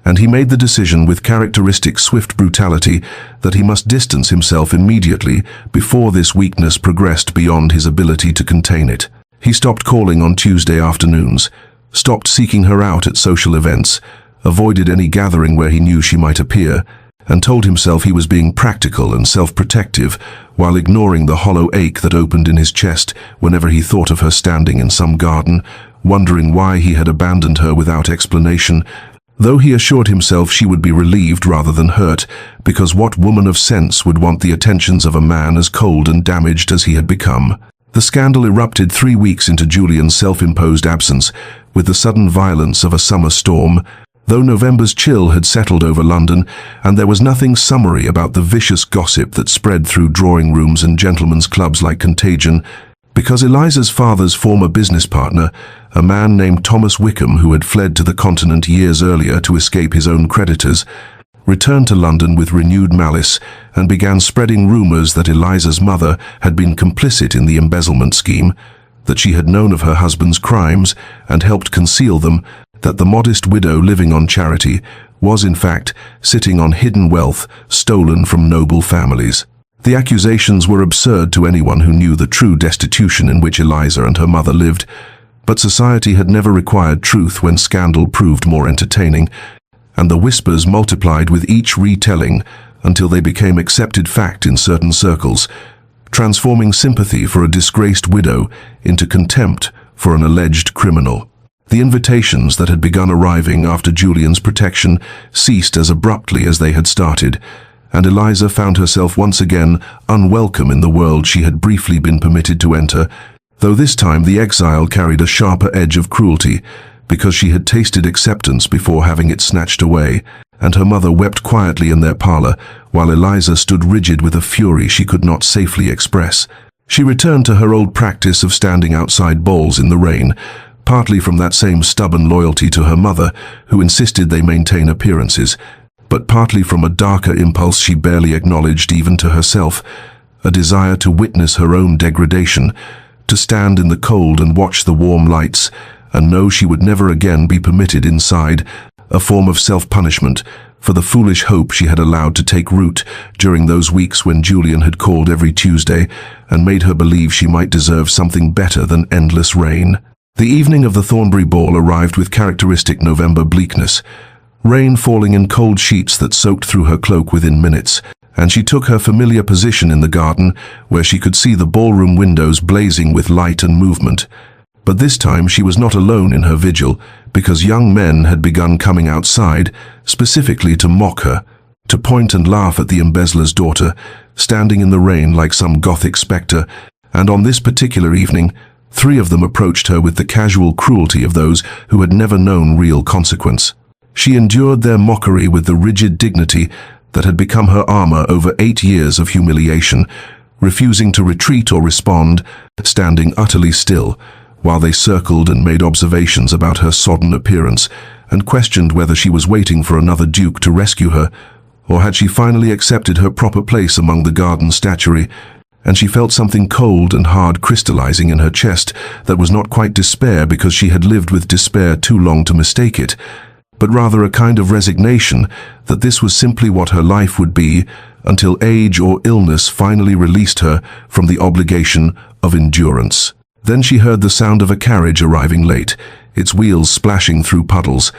and he made the decision with characteristic swift brutality that he must distance himself immediately before this weakness progressed beyond his ability to contain it. He stopped calling on Tuesday afternoons, stopped seeking her out at social events, avoided any gathering where he knew she might appear, and told himself he was being practical and self-protective while ignoring the hollow ache that opened in his chest whenever he thought of her standing in some garden, wondering why he had abandoned her without explanation, though he assured himself she would be relieved rather than hurt, because what woman of sense would want the attentions of a man as cold and damaged as he had become? The scandal erupted 3 weeks into Julian's self-imposed absence, with the sudden violence of a summer storm, though November's chill had settled over London, and there was nothing summery about the vicious gossip that spread through drawing rooms and gentlemen's clubs like contagion, because Eliza's father's former business partner, a man named Thomas Wickham who had fled to the continent years earlier to escape his own creditors, returned to London with renewed malice and began spreading rumors that Eliza's mother had been complicit in the embezzlement scheme, that she had known of her husband's crimes and helped conceal them, that the modest widow living on charity was in fact sitting on hidden wealth stolen from noble families. The accusations were absurd to anyone who knew the true destitution in which Eliza and her mother lived, but society had never required truth when scandal proved more entertaining, and the whispers multiplied with each retelling until they became accepted fact in certain circles, transforming sympathy for a disgraced widow into contempt for an alleged criminal. The invitations that had begun arriving after Julian's protection ceased as abruptly as they had started, and Eliza found herself once again unwelcome in the world she had briefly been permitted to enter, though this time the exile carried a sharper edge of cruelty, because she had tasted acceptance before having it snatched away, and her mother wept quietly in their parlor, while Eliza stood rigid with a fury she could not safely express. She returned to her old practice of standing outside balls in the rain, partly from that same stubborn loyalty to her mother, who insisted they maintain appearances, but partly from a darker impulse she barely acknowledged even to herself, a desire to witness her own degradation, to stand in the cold and watch the warm lights, and know she would never again be permitted inside, a form of self-punishment for the foolish hope she had allowed to take root during those weeks when Julian had called every Tuesday and made her believe she might deserve something better than endless rain. The evening of the Thornbury ball arrived with characteristic November bleakness, rain falling in cold sheets that soaked through her cloak within minutes, and she took her familiar position in the garden where she could see the ballroom windows blazing with light and movement. But this time she was not alone in her vigil, because young men had begun coming outside, specifically to mock her, to point and laugh at the embezzler's daughter, standing in the rain like some Gothic spectre, and on this particular evening, 3 of them approached her with the casual cruelty of those who had never known real consequence. She endured their mockery with the rigid dignity that had become her armor over 8 years of humiliation, refusing to retreat or respond, standing utterly still, while they circled and made observations about her sodden appearance, and questioned whether she was waiting for another duke to rescue her, or had she finally accepted her proper place among the garden statuary, and she felt something cold and hard crystallizing in her chest that was not quite despair because she had lived with despair too long to mistake it, but rather a kind of resignation that this was simply what her life would be until age or illness finally released her from the obligation of endurance. Then she heard the sound of a carriage arriving late, its wheels splashing through puddles,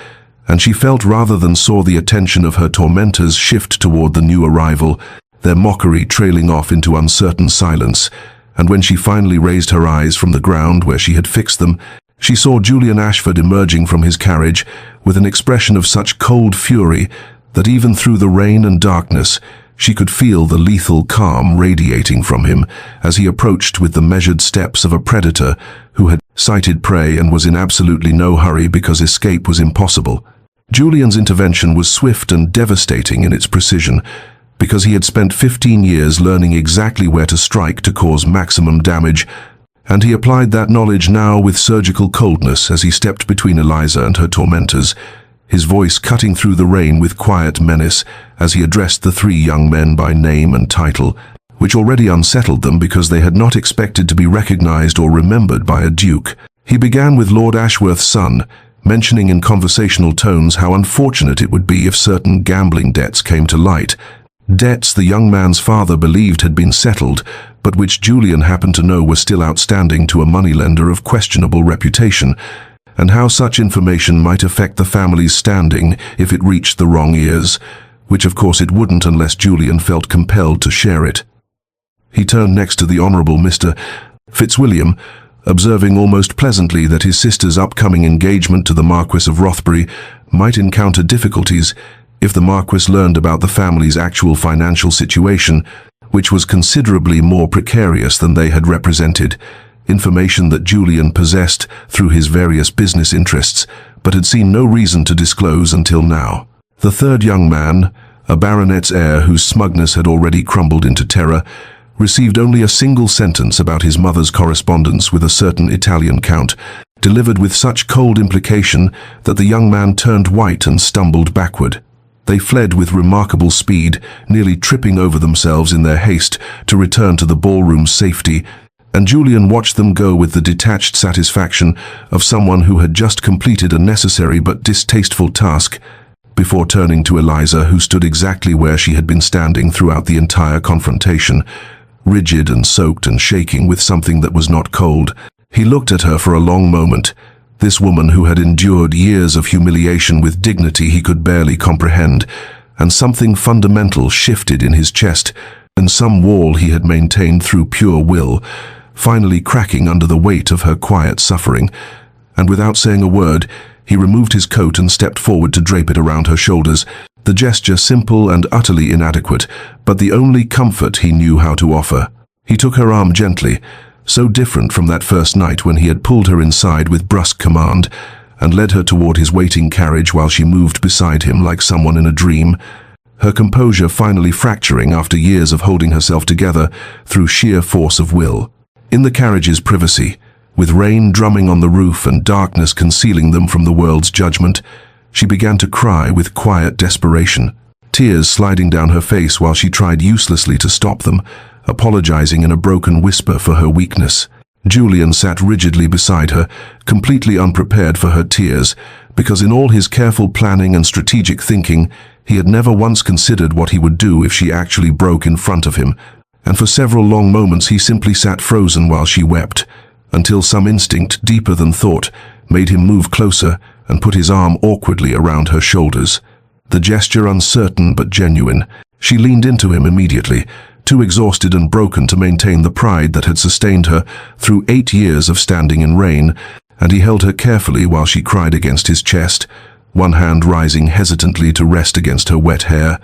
and she felt rather than saw the attention of her tormentors shift toward the new arrival, their mockery trailing off into uncertain silence, and when she finally raised her eyes from the ground where she had fixed them, she saw Julian Ashford emerging from his carriage with an expression of such cold fury that even through the rain and darkness she could feel the lethal calm radiating from him as he approached with the measured steps of a predator who had sighted prey and was in absolutely no hurry because escape was impossible. Julian's intervention was swift and devastating in its precision, because he had spent 15 years learning exactly where to strike to cause maximum damage, and he applied that knowledge now with surgical coldness as he stepped between Eliza and her tormentors, his voice cutting through the rain with quiet menace as he addressed the 3 young men by name and title, which already unsettled them because they had not expected to be recognized or remembered by a duke. He began with Lord Ashworth's son, mentioning in conversational tones how unfortunate it would be if certain gambling debts came to light, debts the young man's father believed had been settled, but which Julian happened to know were still outstanding to a moneylender of questionable reputation, and how such information might affect the family's standing if it reached the wrong ears, which of course it wouldn't unless Julian felt compelled to share it. He turned next to the Honourable Mr. Fitzwilliam, observing almost pleasantly that his sister's upcoming engagement to the Marquis of Rothbury might encounter difficulties if the Marquis learned about the family's actual financial situation, which was considerably more precarious than they had represented, information that Julian possessed through his various business interests, but had seen no reason to disclose until now. The 3rd young man, a baronet's heir whose smugness had already crumbled into terror, received only a single sentence about his mother's correspondence with a certain Italian count, delivered with such cold implication that the young man turned white and stumbled backward. They fled with remarkable speed, nearly tripping over themselves in their haste to return to the ballroom's safety, and Julian watched them go with the detached satisfaction of someone who had just completed a necessary but distasteful task, before turning to Eliza, who stood exactly where she had been standing throughout the entire confrontation, rigid and soaked and shaking with something that was not cold. He looked at her for a long moment, this woman who had endured years of humiliation with dignity he could barely comprehend, and something fundamental shifted in his chest, and some wall he had maintained through pure will, finally cracking under the weight of her quiet suffering. And without saying a word, he removed his coat and stepped forward to drape it around her shoulders, the gesture simple and utterly inadequate, but the only comfort he knew how to offer. He took her arm gently, so different from that first night when he had pulled her inside with brusque command, and led her toward his waiting carriage while she moved beside him like someone in a dream, her composure finally fracturing after years of holding herself together through sheer force of will. In the carriage's privacy, with rain drumming on the roof and darkness concealing them from the world's judgment, she began to cry with quiet desperation, tears sliding down her face while she tried uselessly to stop them, apologizing in a broken whisper for her weakness. Julian sat rigidly beside her, completely unprepared for her tears, because in all his careful planning and strategic thinking, he had never once considered what he would do if she actually broke in front of him, and for several long moments he simply sat frozen while she wept, until some instinct deeper than thought made him move closer and put his arm awkwardly around her shoulders. The gesture uncertain but genuine. She leaned into him immediately, too exhausted and broken to maintain the pride that had sustained her through 8 years of standing in rain, and he held her carefully while she cried against his chest, one hand rising hesitantly to rest against her wet hair.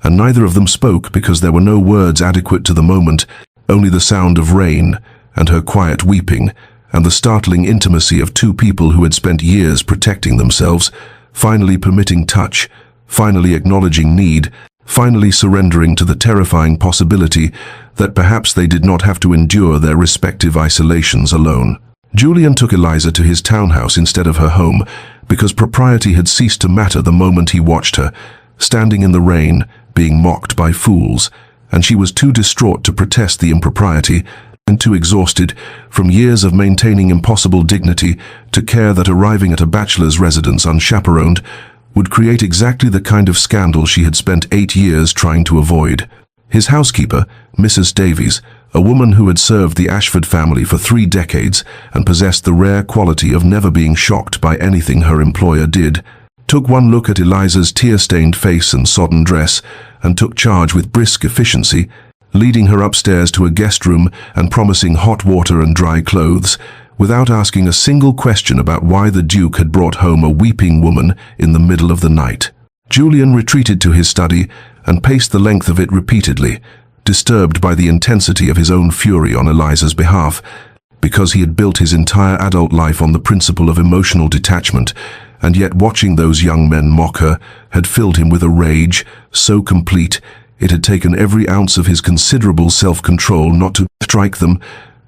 And neither of them spoke because there were no words adequate to the moment, only the sound of rain and her quiet weeping, and the startling intimacy of two people who had spent years protecting themselves, finally permitting touch, finally acknowledging need, finally surrendering to the terrifying possibility that perhaps they did not have to endure their respective isolations alone. Julian took Eliza to his townhouse instead of her home, because propriety had ceased to matter the moment he watched her, standing in the rain, being mocked by fools, and she was too distraught to protest the impropriety, and too exhausted from years of maintaining impossible dignity to care that arriving at a bachelor's residence unchaperoned would create exactly the kind of scandal she had spent 8 years trying to avoid. His housekeeper, Mrs. Davies, a woman who had served the Ashford family for 3 decades and possessed the rare quality of never being shocked by anything her employer did, took one look at Eliza's tear-stained face and sodden dress and took charge with brisk efficiency, leading her upstairs to a guest room and promising hot water and dry clothes, without asking a single question about why the Duke had brought home a weeping woman in the middle of the night. Julian retreated to his study and paced the length of it repeatedly, disturbed by the intensity of his own fury on Eliza's behalf, because he had built his entire adult life on the principle of emotional detachment, and yet watching those young men mock her had filled him with a rage so complete it had taken every ounce of his considerable self-control not to strike them,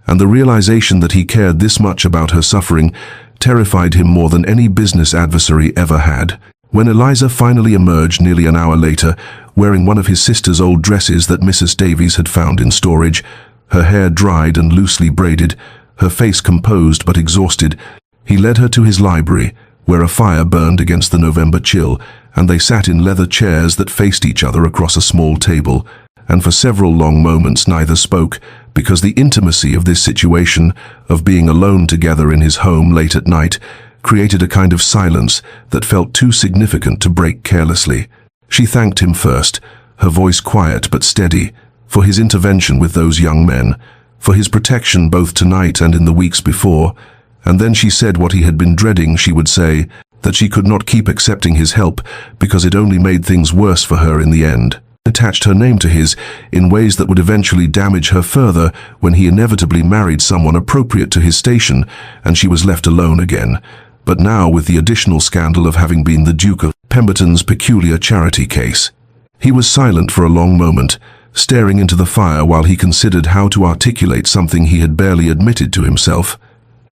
and the realization that he cared this much about her suffering terrified him more than any business adversary ever had. When Eliza finally emerged nearly an hour later, wearing one of his sister's old dresses that Mrs. Davies had found in storage, her hair dried and loosely braided, her face composed but exhausted, he led her to his library, where a fire burned against the November chill, and they sat in leather chairs that faced each other across a small table, and for several long moments neither spoke, because the intimacy of this situation, of being alone together in his home late at night, created a kind of silence that felt too significant to break carelessly. She thanked him first, her voice quiet but steady, for his intervention with those young men, for his protection both tonight and in the weeks before, and then she said what he had been dreading she would say, that she could not keep accepting his help because it only made things worse for her in the end. Attached her name to his in ways that would eventually damage her further when he inevitably married someone appropriate to his station and she was left alone again, but now with the additional scandal of having been the Duke of Pemberton's peculiar charity case. He was silent for a long moment, staring into the fire while he considered how to articulate something he had barely admitted to himself,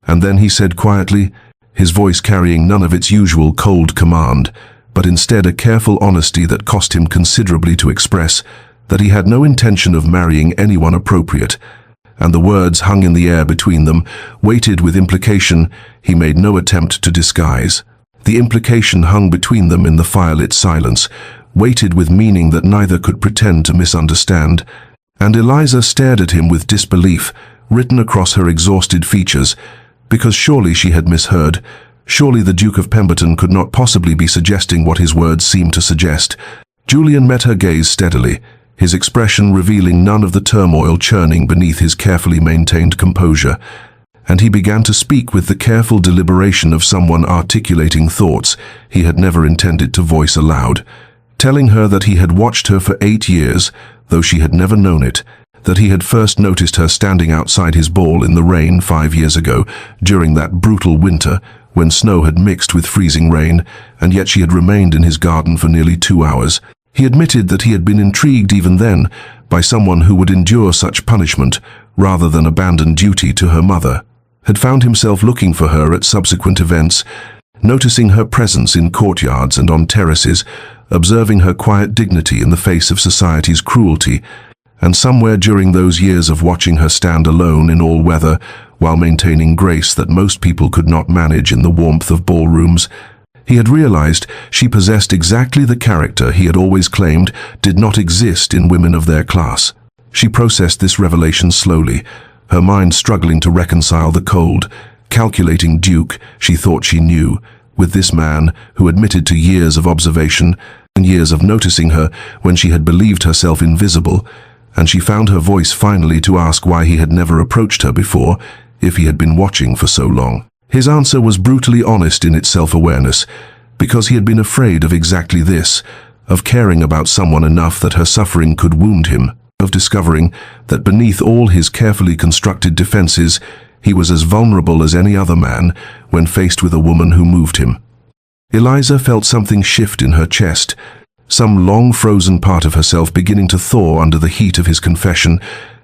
and then he said quietly, his voice carrying none of its usual cold command, but instead a careful honesty that cost him considerably to express, that he had no intention of marrying anyone appropriate, and the words hung in the air between them, weighted with implication he made no attempt to disguise. The implication hung between them in the firelit silence, weighted with meaning that neither could pretend to misunderstand, and Eliza stared at him with disbelief written across her exhausted features, because surely she had misheard. Surely the Duke of Pemberton could not possibly be suggesting what his words seemed to suggest. Julian met her gaze steadily, his expression revealing none of the turmoil churning beneath his carefully maintained composure, and he began to speak with the careful deliberation of someone articulating thoughts he had never intended to voice aloud, telling her that he had watched her for 8 years, though she had never known it, that he had first noticed her standing outside his ball in the rain 5 years ago, during that brutal winter, when snow had mixed with freezing rain, and yet she had remained in his garden for nearly 2 hours. He admitted that he had been intrigued even then by someone who would endure such punishment rather than abandon duty to her mother, had found himself looking for her at subsequent events, noticing her presence in courtyards and on terraces, observing her quiet dignity in the face of society's cruelty, and somewhere during those years of watching her stand alone in all weather while maintaining grace that most people could not manage in the warmth of ballrooms, he had realized she possessed exactly the character he had always claimed did not exist in women of their class. She processed this revelation slowly, her mind struggling to reconcile the cold, calculating duke she thought she knew with this man who admitted to years of observation and years of noticing her when she had believed herself invisible, and she found her voice finally to ask why he had never approached her before, if he had been watching for so long. His answer was brutally honest in its self-awareness, because he had been afraid of exactly this, of caring about someone enough that her suffering could wound him, of discovering that beneath all his carefully constructed defenses, he was as vulnerable as any other man when faced with a woman who moved him. Eliza felt something shift in her chest, some long-frozen part of herself beginning to thaw under the heat of his confession,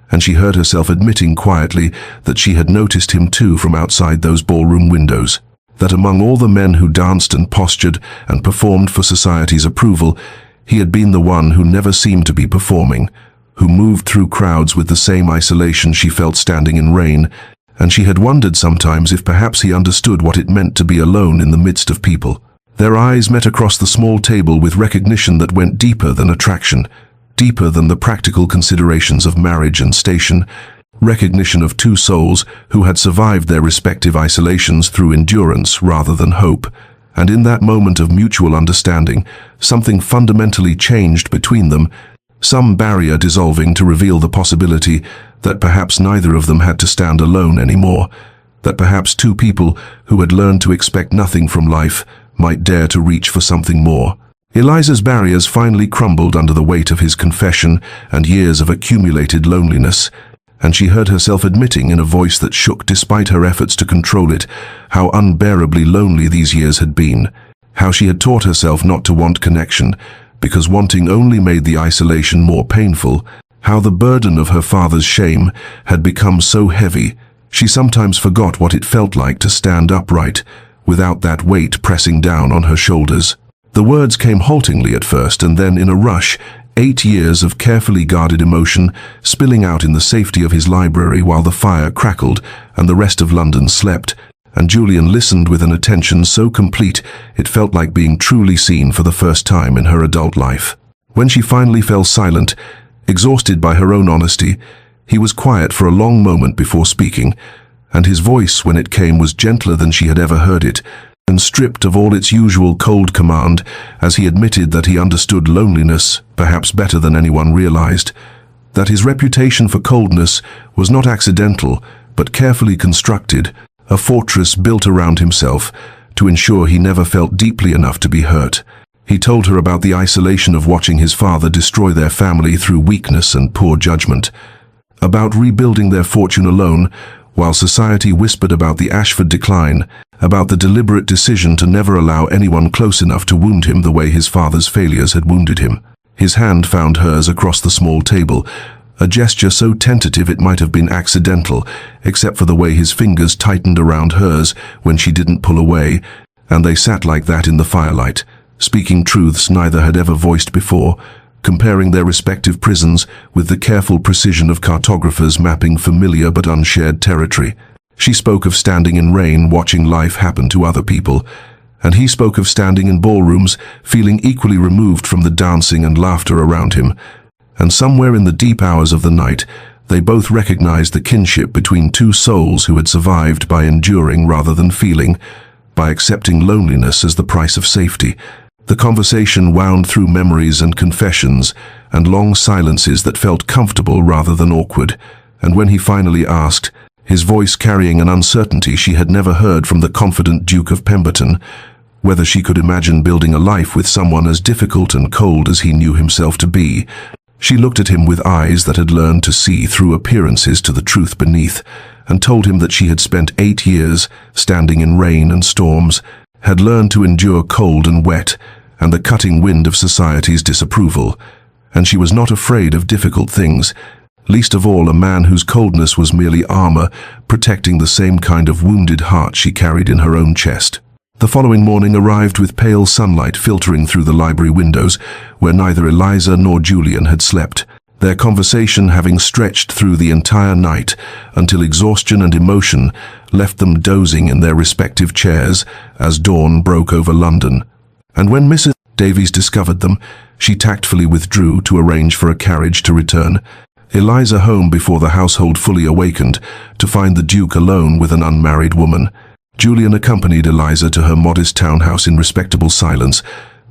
and she heard herself admitting quietly that she had noticed him too from outside those ballroom windows, that among all the men who danced and postured and performed for society's approval, he had been the one who never seemed to be performing, who moved through crowds with the same isolation she felt standing in rain, and she had wondered sometimes if perhaps he understood what it meant to be alone in the midst of people. Their eyes met across the small table with recognition that went deeper than attraction, deeper than the practical considerations of marriage and station, recognition of two souls who had survived their respective isolations through endurance rather than hope. And in that moment of mutual understanding, something fundamentally changed between them, some barrier dissolving to reveal the possibility that perhaps neither of them had to stand alone anymore, that perhaps two people who had learned to expect nothing from life might dare to reach for something more. Eliza's barriers finally crumbled under the weight of his confession and years of accumulated loneliness, and she heard herself admitting in a voice that shook despite her efforts to control it, how unbearably lonely these years had been, how she had taught herself not to want connection, because wanting only made the isolation more painful, how the burden of her father's shame had become so heavy, she sometimes forgot what it felt like to stand upright, without that weight pressing down on her shoulders. The words came haltingly at first, and then in a rush, 8 years of carefully guarded emotion spilling out in the safety of his library while the fire crackled and the rest of London slept, and Julian listened with an attention so complete it felt like being truly seen for the first time in her adult life. When she finally fell silent, exhausted by her own honesty, he was quiet for a long moment before speaking, and his voice, when it came, was gentler than she had ever heard it, and stripped of all its usual cold command, as he admitted that he understood loneliness perhaps better than anyone realized, that his reputation for coldness was not accidental but carefully constructed, a fortress built around himself to ensure he never felt deeply enough to be hurt. He told her about the isolation of watching his father destroy their family through weakness and poor judgment, about rebuilding their fortune alone while society whispered about the Ashford decline, about the deliberate decision to never allow anyone close enough to wound him the way his father's failures had wounded him. His hand found hers across the small table, a gesture so tentative it might have been accidental, except for the way his fingers tightened around hers when she didn't pull away, and they sat like that in the firelight, speaking truths neither had ever voiced before, comparing their respective prisons with the careful precision of cartographers mapping familiar but unshared territory. She spoke of standing in rain watching life happen to other people, and he spoke of standing in ballrooms feeling equally removed from the dancing and laughter around him. And somewhere in the deep hours of the night, they both recognized the kinship between two souls who had survived by enduring rather than feeling, by accepting loneliness as the price of safety, The conversation wound through memories and confessions, and long silences that felt comfortable rather than awkward, and when he finally asked, his voice carrying an uncertainty she had never heard from the confident Duke of Pemberton, whether she could imagine building a life with someone as difficult and cold as he knew himself to be, she looked at him with eyes that had learned to see through appearances to the truth beneath, and told him that she had spent 8 years, standing in rain and storms, had learned to endure cold and wet, and the cutting wind of society's disapproval, and she was not afraid of difficult things, least of all a man whose coldness was merely armor, protecting the same kind of wounded heart she carried in her own chest. The following morning arrived with pale sunlight filtering through the library windows, where neither Eliza nor Julian had slept, their conversation having stretched through the entire night until exhaustion and emotion left them dozing in their respective chairs as dawn broke over London. And when Mrs. Davies discovered them, she tactfully withdrew to arrange for a carriage to return, Eliza home before the household fully awakened to find the Duke alone with an unmarried woman. Julian accompanied Eliza to her modest townhouse in respectable silence,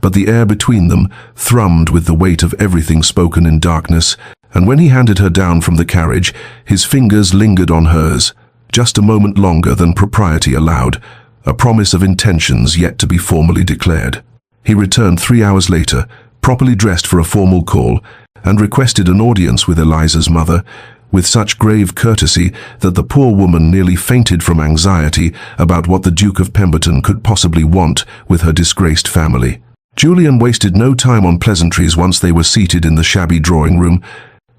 but the air between them thrummed with the weight of everything spoken in darkness, and when he handed her down from the carriage, his fingers lingered on hers, just a moment longer than propriety allowed, a promise of intentions yet to be formally declared. He returned 3 hours later, properly dressed for a formal call, and requested an audience with Eliza's mother, with such grave courtesy that the poor woman nearly fainted from anxiety about what the Duke of Pemberton could possibly want with her disgraced family. Julian wasted no time on pleasantries once they were seated in the shabby drawing-room,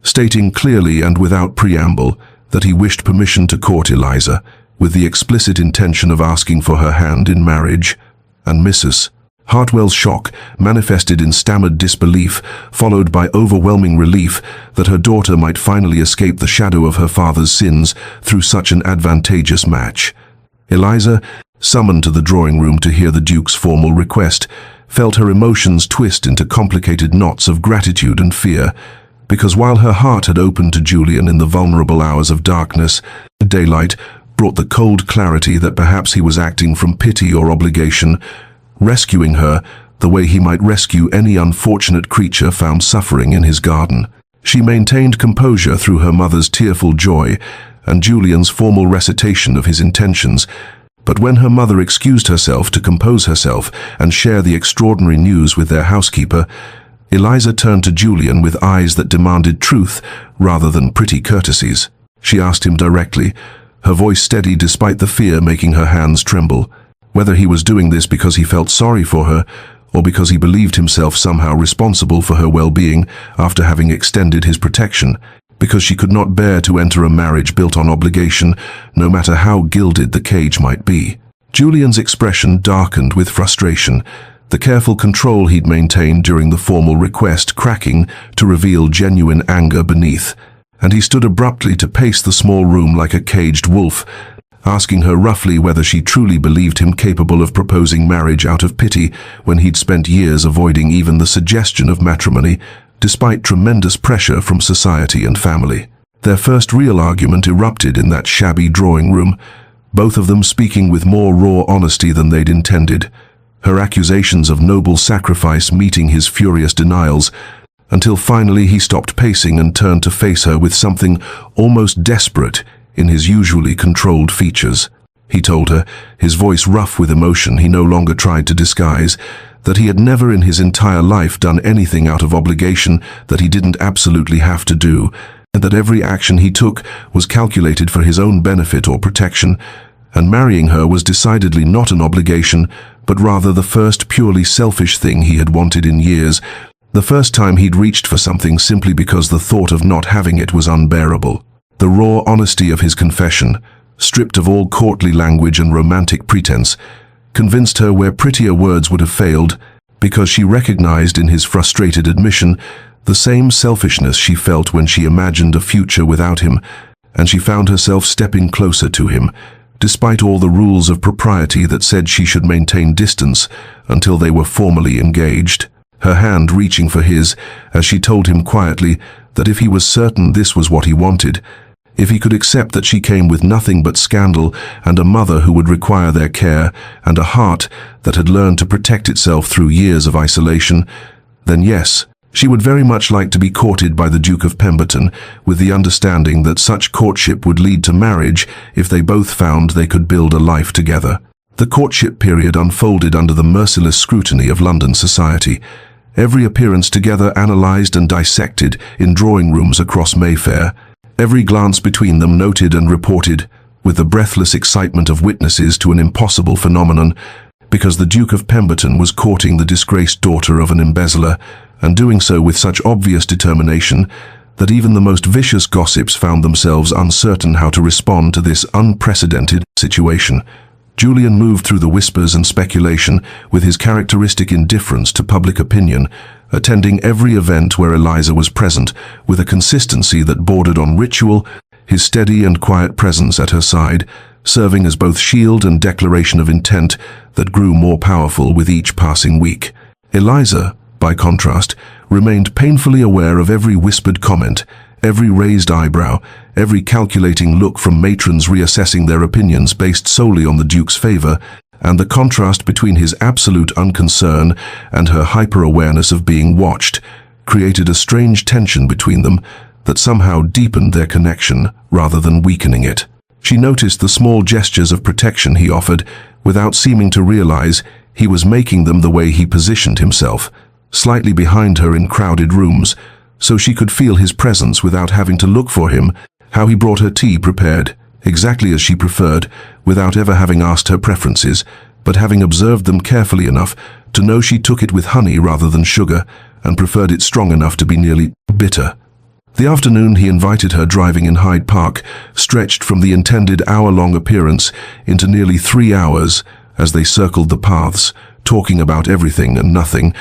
stating clearly and without preamble that he wished permission to court Eliza, with the explicit intention of asking for her hand in marriage, and Mrs. Hartwell's shock manifested in stammered disbelief, followed by overwhelming relief that her daughter might finally escape the shadow of her father's sins through such an advantageous match. Eliza, summoned to the drawing-room to hear the Duke's formal request, felt her emotions twist into complicated knots of gratitude and fear, because while her heart had opened to Julian in the vulnerable hours of darkness, daylight brought the cold clarity that perhaps he was acting from pity or obligation, rescuing her the way he might rescue any unfortunate creature found suffering in his garden. She maintained composure through her mother's tearful joy and Julian's formal recitation of his intentions, but when her mother excused herself to compose herself and share the extraordinary news with their housekeeper, Eliza turned to Julian with eyes that demanded truth rather than pretty courtesies. She asked him directly, her voice steady despite the fear making her hands tremble, whether he was doing this because he felt sorry for her or because he believed himself somehow responsible for her well-being after having extended his protection, because she could not bear to enter a marriage built on obligation, no matter how gilded the cage might be. Julian's expression darkened with frustration, the careful control he'd maintained during the formal request cracking to reveal genuine anger beneath, and he stood abruptly to pace the small room like a caged wolf, asking her roughly whether she truly believed him capable of proposing marriage out of pity when he'd spent years avoiding even the suggestion of matrimony, despite tremendous pressure from society and family. Their first real argument erupted in that shabby drawing room, both of them speaking with more raw honesty than they'd intended, her accusations of noble sacrifice meeting his furious denials, until finally he stopped pacing and turned to face her with something almost desperate in his usually controlled features. He told her, his voice rough with emotion he no longer tried to disguise, that he had never in his entire life done anything out of obligation that he didn't absolutely have to do, and that every action he took was calculated for his own benefit or protection, and marrying her was decidedly not an obligation, but rather the first purely selfish thing he had wanted in years, the first time he'd reached for something simply because the thought of not having it was unbearable. The raw honesty of his confession, stripped of all courtly language and romantic pretense, convinced her where prettier words would have failed, because she recognized in his frustrated admission the same selfishness she felt when she imagined a future without him, and she found herself stepping closer to him, despite all the rules of propriety that said she should maintain distance until they were formally engaged, her hand reaching for his as she told him quietly that if he was certain this was what he wanted, If he could accept that she came with nothing but scandal and a mother who would require their care and a heart that had learned to protect itself through years of isolation, then yes, she would very much like to be courted by the Duke of Pemberton, with the understanding that such courtship would lead to marriage if they both found they could build a life together. The courtship period unfolded under the merciless scrutiny of London society. Every appearance together analysed and dissected in drawing rooms across Mayfair. Every glance between them noted and reported, with the breathless excitement of witnesses to an impossible phenomenon, because the Duke of Pemberton was courting the disgraced daughter of an embezzler, and doing so with such obvious determination that even the most vicious gossips found themselves uncertain how to respond to this unprecedented situation. Julian moved through the whispers and speculation with his characteristic indifference to public opinion, attending every event where Eliza was present with a consistency that bordered on ritual, his steady and quiet presence at her side serving as both shield and declaration of intent that grew more powerful with each passing week. Eliza, by contrast, remained painfully aware of every whispered comment, every raised eyebrow, every calculating look from matrons reassessing their opinions based solely on the Duke's favor, and the contrast between his absolute unconcern and her hyper-awareness of being watched created a strange tension between them that somehow deepened their connection rather than weakening it. She noticed the small gestures of protection he offered without seeming to realize he was making them the way he positioned himself, slightly behind her in crowded rooms, so she could feel his presence without having to look for him, how he brought her tea prepared, exactly as she preferred, without ever having asked her preferences, but having observed them carefully enough to know she took it with honey rather than sugar, and preferred it strong enough to be nearly bitter. The afternoon he invited her driving in Hyde Park stretched from the intended hour-long appearance into nearly 3 hours as they circled the paths, talking about everything and nothing,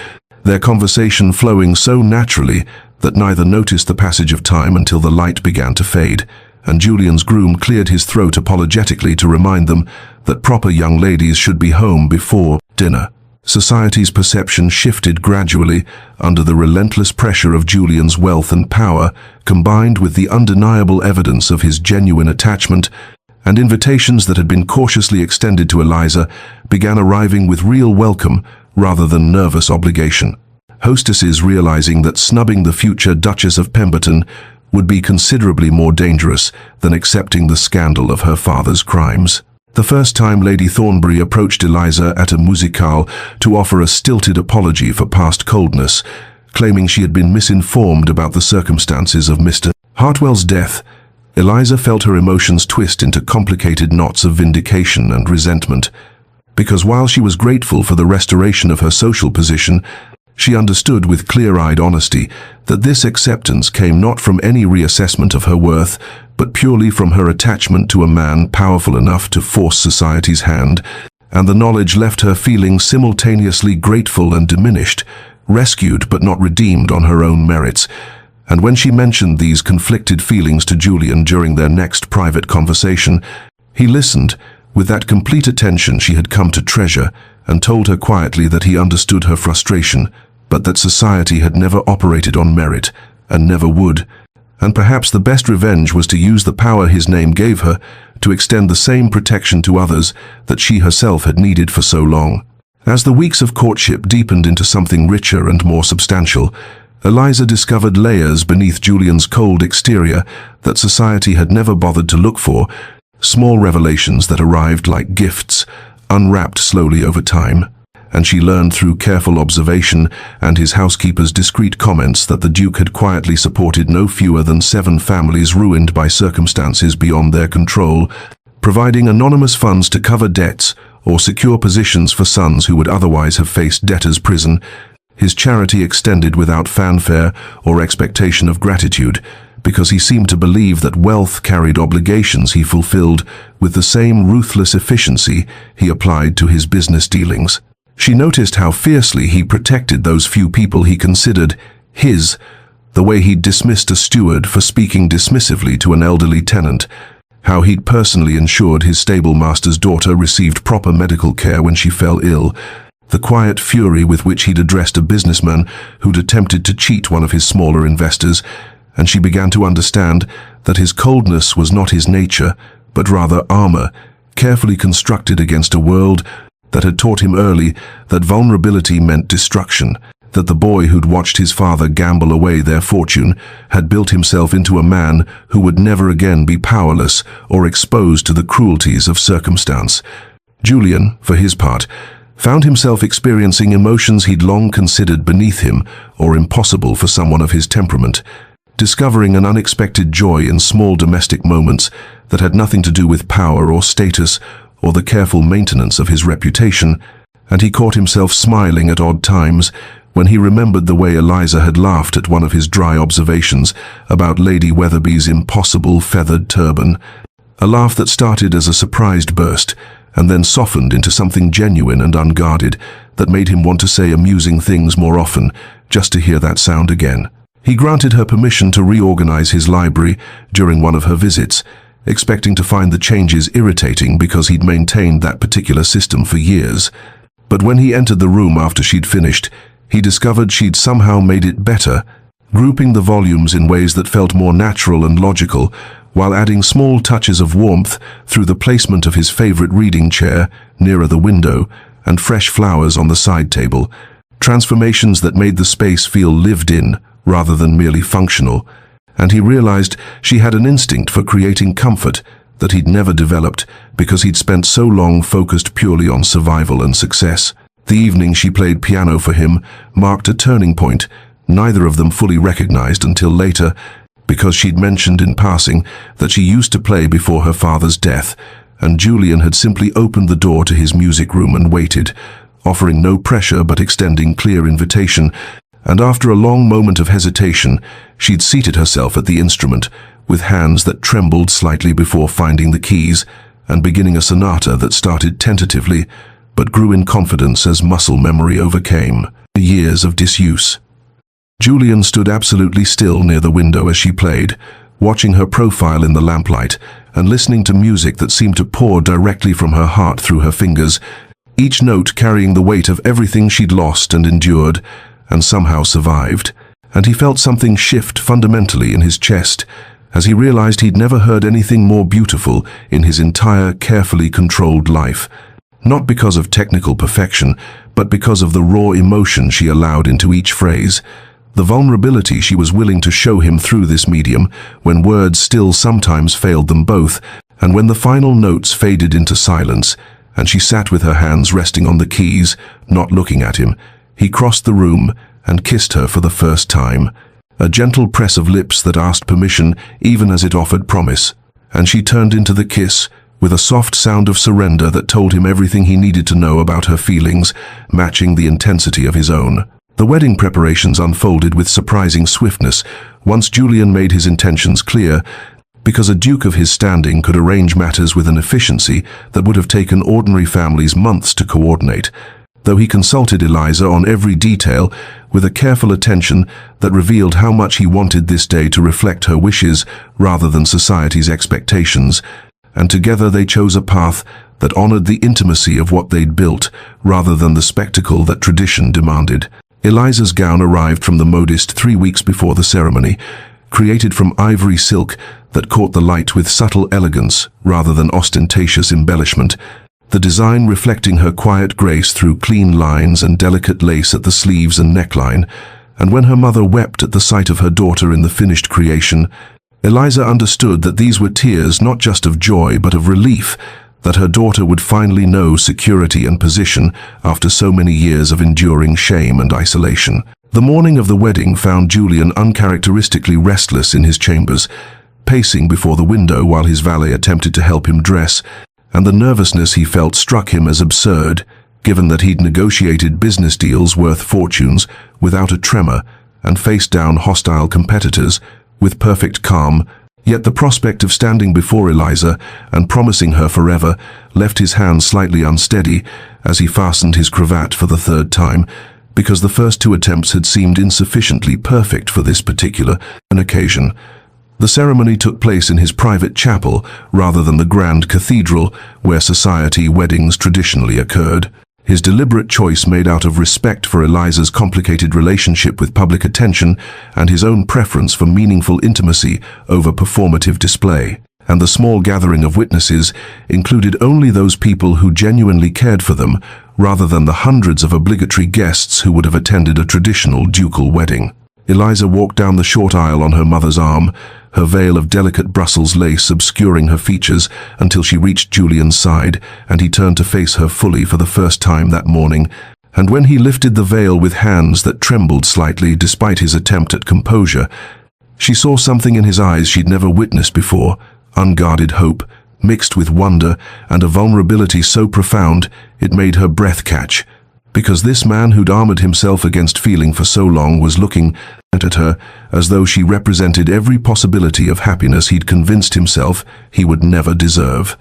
their conversation flowing so naturally that neither noticed the passage of time until the light began to fade, and Julian's groom cleared his throat apologetically to remind them that proper young ladies should be home before dinner. Society's perception shifted gradually under the relentless pressure of Julian's wealth and power, combined with the undeniable evidence of his genuine attachment, and invitations that had been cautiously extended to Eliza began arriving with real welcome rather than nervous obligation. Hostesses realizing that snubbing the future Duchess of Pemberton would be considerably more dangerous than accepting the scandal of her father's crimes. The first time Lady Thornbury approached Eliza at a musicale to offer a stilted apology for past coldness, claiming she had been misinformed about the circumstances of Mr. Hartwell's death, Eliza felt her emotions twist into complicated knots of vindication and resentment, because while she was grateful for the restoration of her social position, she understood with clear-eyed honesty that this acceptance came not from any reassessment of her worth, but purely from her attachment to a man powerful enough to force society's hand, and the knowledge left her feeling simultaneously grateful and diminished, rescued but not redeemed on her own merits. And when she mentioned these conflicted feelings to Julian during their next private conversation, he listened with that complete attention she had come to treasure, and told her quietly that he understood her frustration, but that society had never operated on merit, and never would, and perhaps the best revenge was to use the power his name gave her to extend the same protection to others that she herself had needed for so long. As the weeks of courtship deepened into something richer and more substantial, Eliza discovered layers beneath Julian's cold exterior that society had never bothered to look for, small revelations that arrived like gifts, unwrapped slowly over time, and she learned through careful observation and his housekeeper's discreet comments that the Duke had quietly supported no fewer than 7 families ruined by circumstances beyond their control, providing anonymous funds to cover debts or secure positions for sons who would otherwise have faced debtor's prison. His charity extended without fanfare or expectation of gratitude, because he seemed to believe that wealth carried obligations he fulfilled with the same ruthless efficiency he applied to his business dealings. She noticed how fiercely he protected those few people he considered his, the way he'd dismissed a steward for speaking dismissively to an elderly tenant, how he'd personally ensured his stable master's daughter received proper medical care when she fell ill, the quiet fury with which he'd addressed a businessman who'd attempted to cheat one of his smaller investors, and she began to understand that his coldness was not his nature, but rather armor, carefully constructed against a world that had taught him early that vulnerability meant destruction, that the boy who'd watched his father gamble away their fortune had built himself into a man who would never again be powerless or exposed to the cruelties of circumstance. Julian, for his part, found himself experiencing emotions he'd long considered beneath him or impossible for someone of his temperament, discovering an unexpected joy in small domestic moments that had nothing to do with power or status or the careful maintenance of his reputation, and he caught himself smiling at odd times when he remembered the way Eliza had laughed at one of his dry observations about Lady Weatherby's impossible feathered turban, a laugh that started as a surprised burst and then softened into something genuine and unguarded that made him want to say amusing things more often, just to hear that sound again. He granted her permission to reorganize his library during one of her visits, expecting to find the changes irritating because he'd maintained that particular system for years. But when he entered the room after she'd finished, he discovered she'd somehow made it better, grouping the volumes in ways that felt more natural and logical, while adding small touches of warmth through the placement of his favorite reading chair nearer the window and fresh flowers on the side table, transformations that made the space feel lived in rather than merely functional. And he realized she had an instinct for creating comfort that he'd never developed because he'd spent so long focused purely on survival and success. The evening she played piano for him marked a turning point, neither of them fully recognized until later, because she'd mentioned in passing that she used to play before her father's death, and Julian had simply opened the door to his music room and waited, offering no pressure but extending clear invitation, and after a long moment of hesitation, she'd seated herself at the instrument, with hands that trembled slightly before finding the keys, and beginning a sonata that started tentatively, but grew in confidence as muscle memory overcame the years of disuse. Julian stood absolutely still near the window as she played, watching her profile in the lamplight and listening to music that seemed to pour directly from her heart through her fingers, each note carrying the weight of everything she'd lost and endured, and somehow survived. And he felt something shift fundamentally in his chest as he realized he'd never heard anything more beautiful in his entire carefully controlled life, not because of technical perfection, but because of the raw emotion she allowed into each phrase, the vulnerability she was willing to show him through this medium when words still sometimes failed them both, and when the final notes faded into silence, and she sat with her hands resting on the keys, not looking at him. He crossed the room and kissed her for the first time, a gentle press of lips that asked permission even as it offered promise, and she turned into the kiss with a soft sound of surrender that told him everything he needed to know about her feelings, matching the intensity of his own. The wedding preparations unfolded with surprising swiftness once Julian made his intentions clear, because a duke of his standing could arrange matters with an efficiency that would have taken ordinary families months to coordinate, though he consulted Eliza on every detail with a careful attention that revealed how much he wanted this day to reflect her wishes rather than society's expectations, and together they chose a path that honored the intimacy of what they'd built rather than the spectacle that tradition demanded. Eliza's gown arrived from the modist 3 weeks before the ceremony, created from ivory silk that caught the light with subtle elegance rather than ostentatious embellishment, the design reflecting her quiet grace through clean lines and delicate lace at the sleeves and neckline. And when her mother wept at the sight of her daughter in the finished creation, Eliza understood that these were tears not just of joy but of relief, that her daughter would finally know security and position after so many years of enduring shame and isolation. The morning of the wedding found Julian uncharacteristically restless in his chambers, pacing before the window while his valet attempted to help him dress, and the nervousness he felt struck him as absurd, given that he'd negotiated business deals worth fortunes without a tremor and faced down hostile competitors with perfect calm. Yet the prospect of standing before Eliza and promising her forever left his hands slightly unsteady as he fastened his cravat for the third time, because the first 2 attempts had seemed insufficiently perfect for this particular occasion. The ceremony took place in his private chapel rather than the grand cathedral where society weddings traditionally occurred. his deliberate choice made out of respect for Eliza's complicated relationship with public attention and his own preference for meaningful intimacy over performative display. And the small gathering of witnesses included only those people who genuinely cared for them, rather than the hundreds of obligatory guests who would have attended a traditional ducal wedding. Eliza walked down the short aisle on her mother's arm, her veil of delicate Brussels lace obscuring her features until she reached Julian's side, and he turned to face her fully for the first time that morning. And when he lifted the veil with hands that trembled slightly despite his attempt at composure, she saw something in his eyes she'd never witnessed before, unguarded hope, mixed with wonder, and a vulnerability so profound it made her breath catch. Because this man who'd armored himself against feeling for so long was looking at her as though she represented every possibility of happiness he'd convinced himself he would never deserve.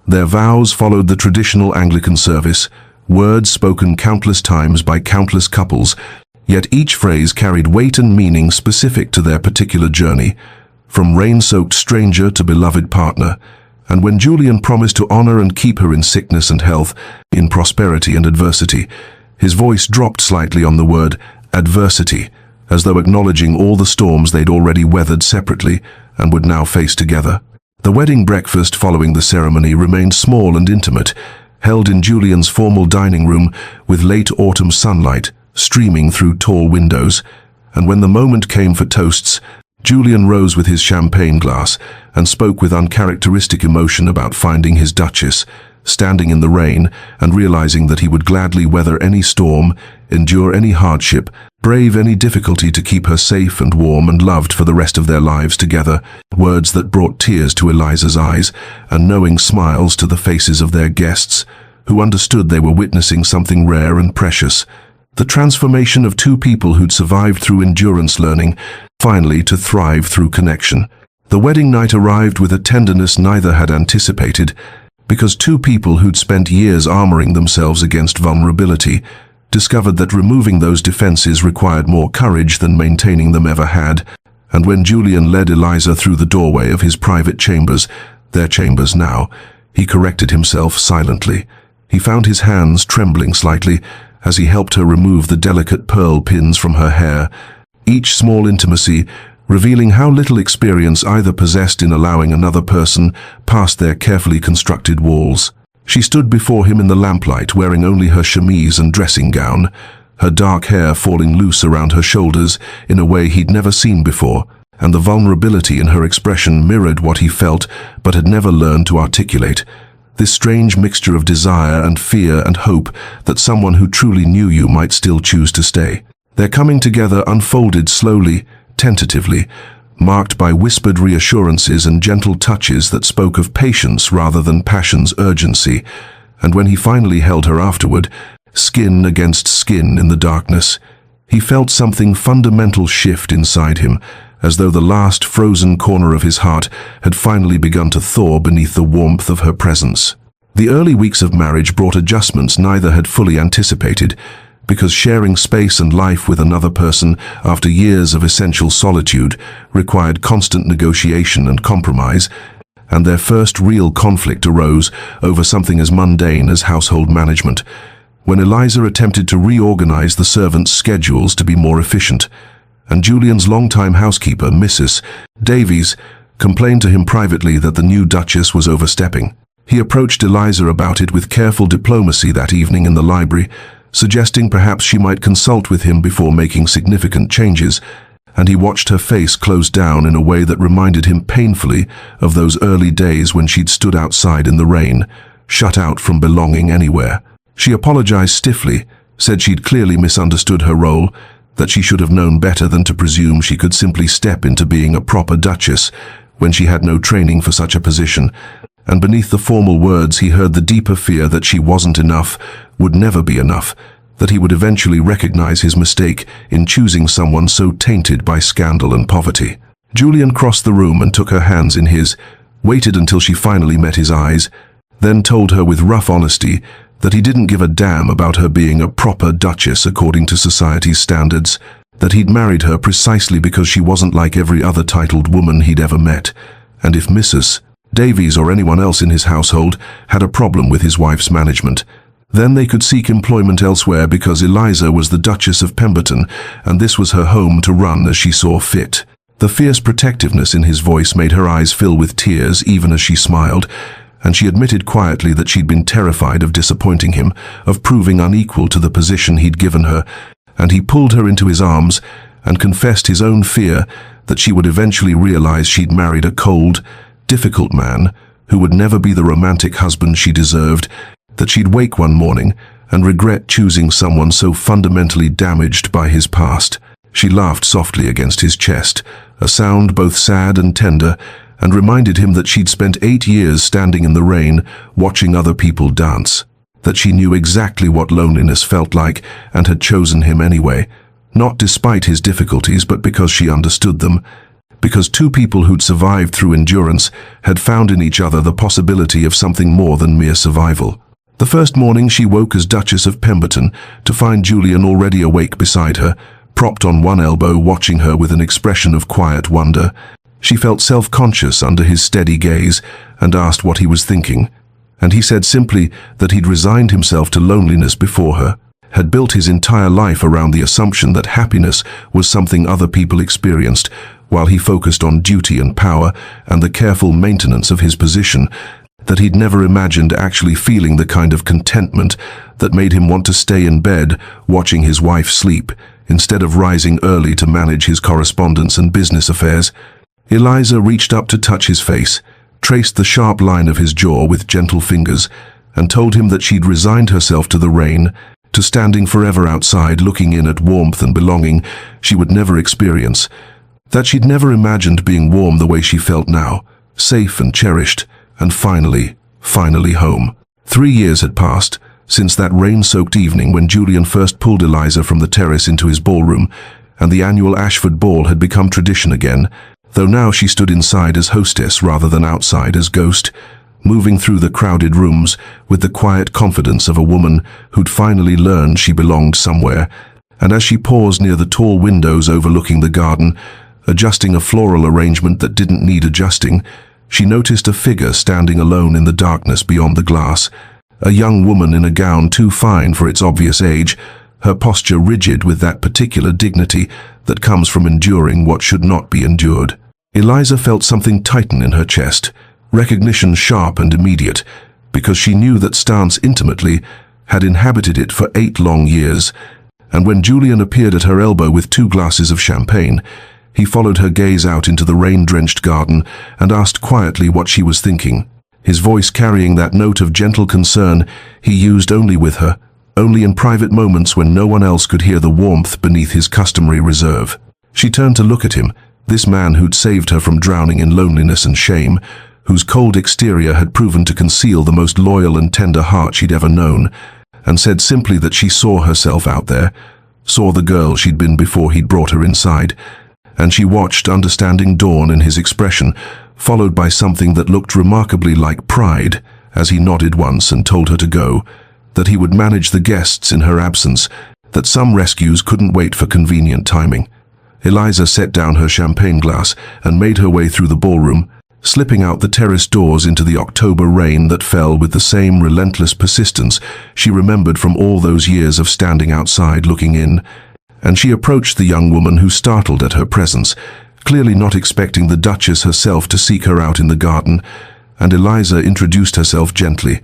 Their vows followed the traditional Anglican service, words spoken countless times by countless couples, yet each phrase carried weight and meaning specific to their particular journey, from rain-soaked stranger to beloved partner. And when Julian promised to honor and keep her in sickness and health, in prosperity and adversity, his voice dropped slightly on the word adversity, as though acknowledging all the storms they'd already weathered separately and would now face together. The wedding breakfast following the ceremony remained small and intimate, held in Julian's formal dining room with late autumn sunlight streaming through tall windows. And when the moment came for toasts, Julian rose with his champagne glass and spoke with uncharacteristic emotion about finding his Duchess, standing in the rain and realizing that he would gladly weather any storm, endure any hardship, brave any difficulty to keep her safe and warm and loved for the rest of their lives together, words that brought tears to Eliza's eyes and knowing smiles to the faces of their guests, who understood they were witnessing something rare and precious. The transformation of two people who'd survived through endurance learning, finally to thrive through connection. The wedding night arrived with a tenderness neither had anticipated, because two people who'd spent years armoring themselves against vulnerability discovered that removing those defenses required more courage than maintaining them ever had. And when Julian led Eliza through the doorway of his private chambers, their chambers now, he corrected himself silently. He found his hands trembling slightly as he helped her remove the delicate pearl pins from her hair, each small intimacy revealing how little experience either possessed in allowing another person past their carefully constructed walls. She stood before him in the lamplight, wearing only her chemise and dressing gown, her dark hair falling loose around her shoulders in a way he'd never seen before, and the vulnerability in her expression mirrored what he felt but had never learned to articulate. This strange mixture of desire and fear and hope that someone who truly knew you might still choose to stay. Their coming together unfolded slowly, tentatively, marked by whispered reassurances and gentle touches that spoke of patience rather than passion's urgency. And when he finally held her afterward, skin against skin in the darkness, he felt something fundamental shift inside him, as though the last frozen corner of his heart had finally begun to thaw beneath the warmth of her presence. The early weeks of marriage brought adjustments neither had fully anticipated, because sharing space and life with another person after years of essential solitude required constant negotiation and compromise, and their first real conflict arose over something as mundane as household management, when Eliza attempted to reorganize the servants' schedules to be more efficient, and Julian's longtime housekeeper, Mrs. Davies, complained to him privately that the new Duchess was overstepping. He approached Eliza about it with careful diplomacy that evening in the library, suggesting perhaps she might consult with him before making significant changes, and he watched her face close down in a way that reminded him painfully of those early days when she'd stood outside in the rain, shut out from belonging anywhere. She apologized stiffly, said she'd clearly misunderstood her role, that she should have known better than to presume she could simply step into being a proper duchess when she had no training for such a position, and beneath the formal words he heard the deeper fear that she wasn't enough, would never be enough, that he would eventually recognize his mistake in choosing someone so tainted by scandal and poverty. Julian crossed the room and took her hands in his, waited until she finally met his eyes, then told her with rough honesty that he didn't give a damn about her being a proper duchess according to society's standards, that he'd married her precisely because she wasn't like every other titled woman he'd ever met, and if Mrs. Davies or anyone else in his household had a problem with his wife's management, Then they could seek employment elsewhere because Eliza was the Duchess of Pemberton, and this was her home to run as she saw fit. The fierce protectiveness in his voice made her eyes fill with tears even as she smiled, and she admitted quietly that she'd been terrified of disappointing him, of proving unequal to the position he'd given her, and he pulled her into his arms and confessed his own fear that she would eventually realize she'd married a cold, difficult man who would never be the romantic husband she deserved, that she'd wake one morning and regret choosing someone so fundamentally damaged by his past. She laughed softly against his chest, a sound both sad and tender, and reminded him that she'd spent 8 years standing in the rain, watching other people dance, that she knew exactly what loneliness felt like and had chosen him anyway, not despite his difficulties but because she understood them, because two people who'd survived through endurance had found in each other the possibility of something more than mere survival. The first morning she woke as Duchess of Pemberton to find Julian already awake beside her, propped on one elbow, watching her with an expression of quiet wonder. She felt self-conscious under his steady gaze and asked what he was thinking, and he said simply that he'd resigned himself to loneliness before her, had built his entire life around the assumption that happiness was something other people experienced, while he focused on duty and power and the careful maintenance of his position, that he'd never imagined actually feeling the kind of contentment that made him want to stay in bed watching his wife sleep, instead of rising early to manage his correspondence and business affairs. Eliza reached up to touch his face, traced the sharp line of his jaw with gentle fingers, and told him that she'd resigned herself to the rain, to standing forever outside looking in at warmth and belonging she would never experience, that she'd never imagined being warm the way she felt now, safe and cherished, and finally home. 3 years had passed since that rain-soaked evening when Julian first pulled Eliza from the terrace into his ballroom, and the annual Ashford ball had become tradition again, though now she stood inside as hostess rather than outside as ghost, moving through the crowded rooms with the quiet confidence of a woman who'd finally learned she belonged somewhere. And as she paused near the tall windows overlooking the garden, adjusting a floral arrangement that didn't need adjusting, she noticed a figure standing alone in the darkness beyond the glass, a young woman in a gown too fine for its obvious age, her posture rigid with that particular dignity that comes from enduring what should not be endured. Eliza felt something tighten in her chest, recognition sharp and immediate, because she knew that stance intimately had inhabited it for 8 long years, and when Julian appeared at her elbow with 2 glasses of champagne, he followed her gaze out into the rain-drenched garden and asked quietly what she was thinking, his voice carrying that note of gentle concern he used only with her, only in private moments when no one else could hear the warmth beneath his customary reserve. She turned to look at him, this man who'd saved her from drowning in loneliness and shame, whose cold exterior had proven to conceal the most loyal and tender heart she'd ever known, and said simply that she saw herself out there, saw the girl she'd been before he'd brought her inside, and she watched understanding dawn in his expression, followed by something that looked remarkably like pride as he nodded once and told her to go, that he would manage the guests in her absence, that some rescues couldn't wait for convenient timing. Eliza set down her champagne glass and made her way through the ballroom, slipping out the terrace doors into the October rain that fell with the same relentless persistence she remembered from all those years of standing outside looking in, and she approached the young woman who startled at her presence, clearly not expecting the Duchess herself to seek her out in the garden, and Eliza introduced herself gently,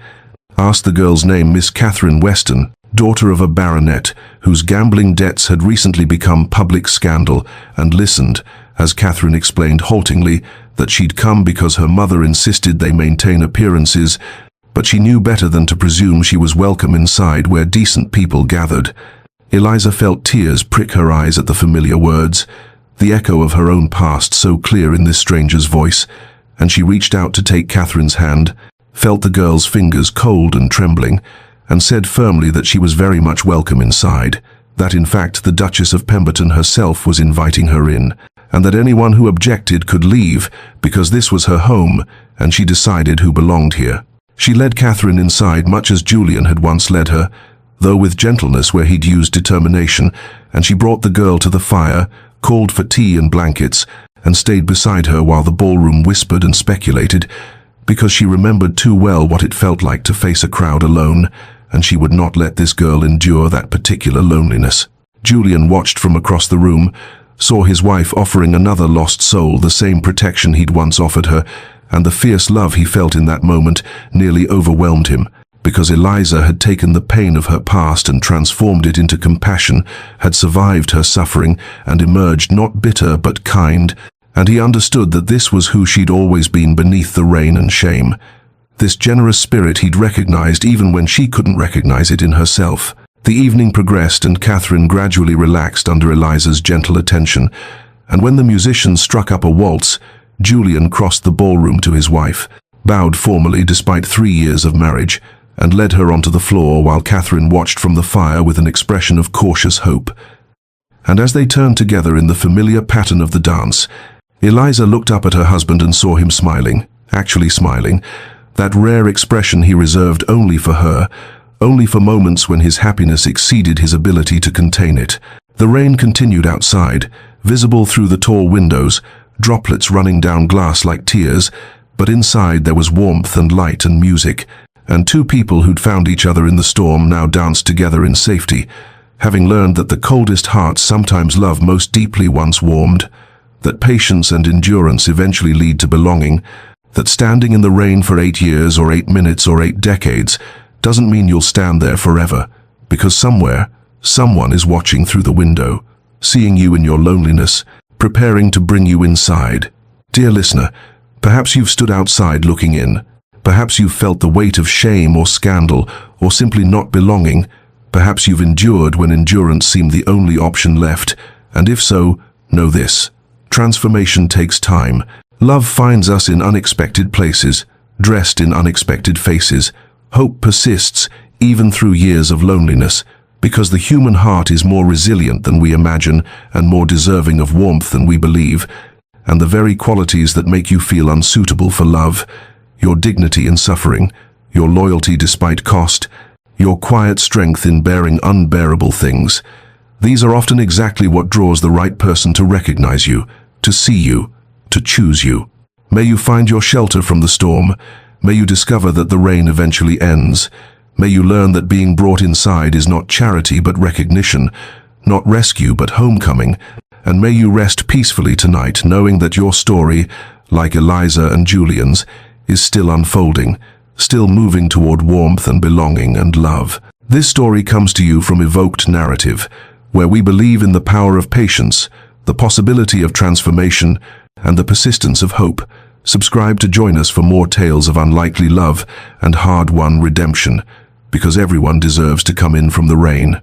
asked the girl's name, Miss Catherine Weston, daughter of a baronet whose gambling debts had recently become public scandal, and listened as Catherine explained haltingly that she'd come because her mother insisted they maintain appearances, but she knew better than to presume she was welcome inside where decent people gathered. Eliza felt tears prick her eyes at the familiar words, the echo of her own past so clear in this stranger's voice, and she reached out to take Catherine's hand, felt the girl's fingers cold and trembling, and said firmly that she was very much welcome inside, that in fact the Duchess of Pemberton herself was inviting her in, and that anyone who objected could leave because this was her home and she decided who belonged here. She led Catherine inside much as Julian had once led her, though with gentleness where he'd used determination, and she brought the girl to the fire, called for tea and blankets, and stayed beside her while the ballroom whispered and speculated, because she remembered too well what it felt like to face a crowd alone, and she would not let this girl endure that particular loneliness. Julian watched from across the room, saw his wife offering another lost soul the same protection he'd once offered her, and the fierce love he felt in that moment nearly overwhelmed him, because Eliza had taken the pain of her past and transformed it into compassion, had survived her suffering and emerged not bitter but kind, and he understood that this was who she'd always been beneath the rain and shame. This generous spirit he'd recognized even when she couldn't recognize it in herself. The evening progressed and Catherine gradually relaxed under Eliza's gentle attention, and when the musicians struck up a waltz, Julian crossed the ballroom to his wife, bowed formally despite 3 years of marriage, and led her onto the floor while Catherine watched from the fire with an expression of cautious hope. And as they turned together in the familiar pattern of the dance, Eliza looked up at her husband and saw him smiling, actually smiling, that rare expression he reserved only for her, only for moments when his happiness exceeded his ability to contain it. The rain continued outside, visible through the tall windows, droplets running down glass like tears, but inside there was warmth and light and music, and two people who'd found each other in the storm now danced together in safety, having learned that the coldest hearts sometimes love most deeply once warmed, that patience and endurance eventually lead to belonging, that standing in the rain for 8 years or 8 minutes or 8 decades doesn't mean you'll stand there forever, because somewhere, someone is watching through the window, seeing you in your loneliness, preparing to bring you inside. Dear listener, perhaps you've stood outside looking in. Perhaps you've felt the weight of shame or scandal, or simply not belonging. Perhaps you've endured when endurance seemed the only option left. And if so, know this: transformation takes time. Love finds us in unexpected places, dressed in unexpected faces. Hope persists, even through years of loneliness, because the human heart is more resilient than we imagine and more deserving of warmth than we believe. And the very qualities that make you feel unsuitable for love, your dignity in suffering, your loyalty despite cost, your quiet strength in bearing unbearable things, these are often exactly what draws the right person to recognize you, to see you, to choose you. May you find your shelter from the storm. May you discover that the rain eventually ends. May you learn that being brought inside is not charity but recognition, not rescue but homecoming. And may you rest peacefully tonight, knowing that your story, like Eliza and Julian's, is still unfolding, still moving toward warmth and belonging and love. This story comes to you from Evoked Narrative, where we believe in the power of patience, the possibility of transformation, and the persistence of hope. Subscribe to join us for more tales of unlikely love and hard-won redemption, because everyone deserves to come in from the rain.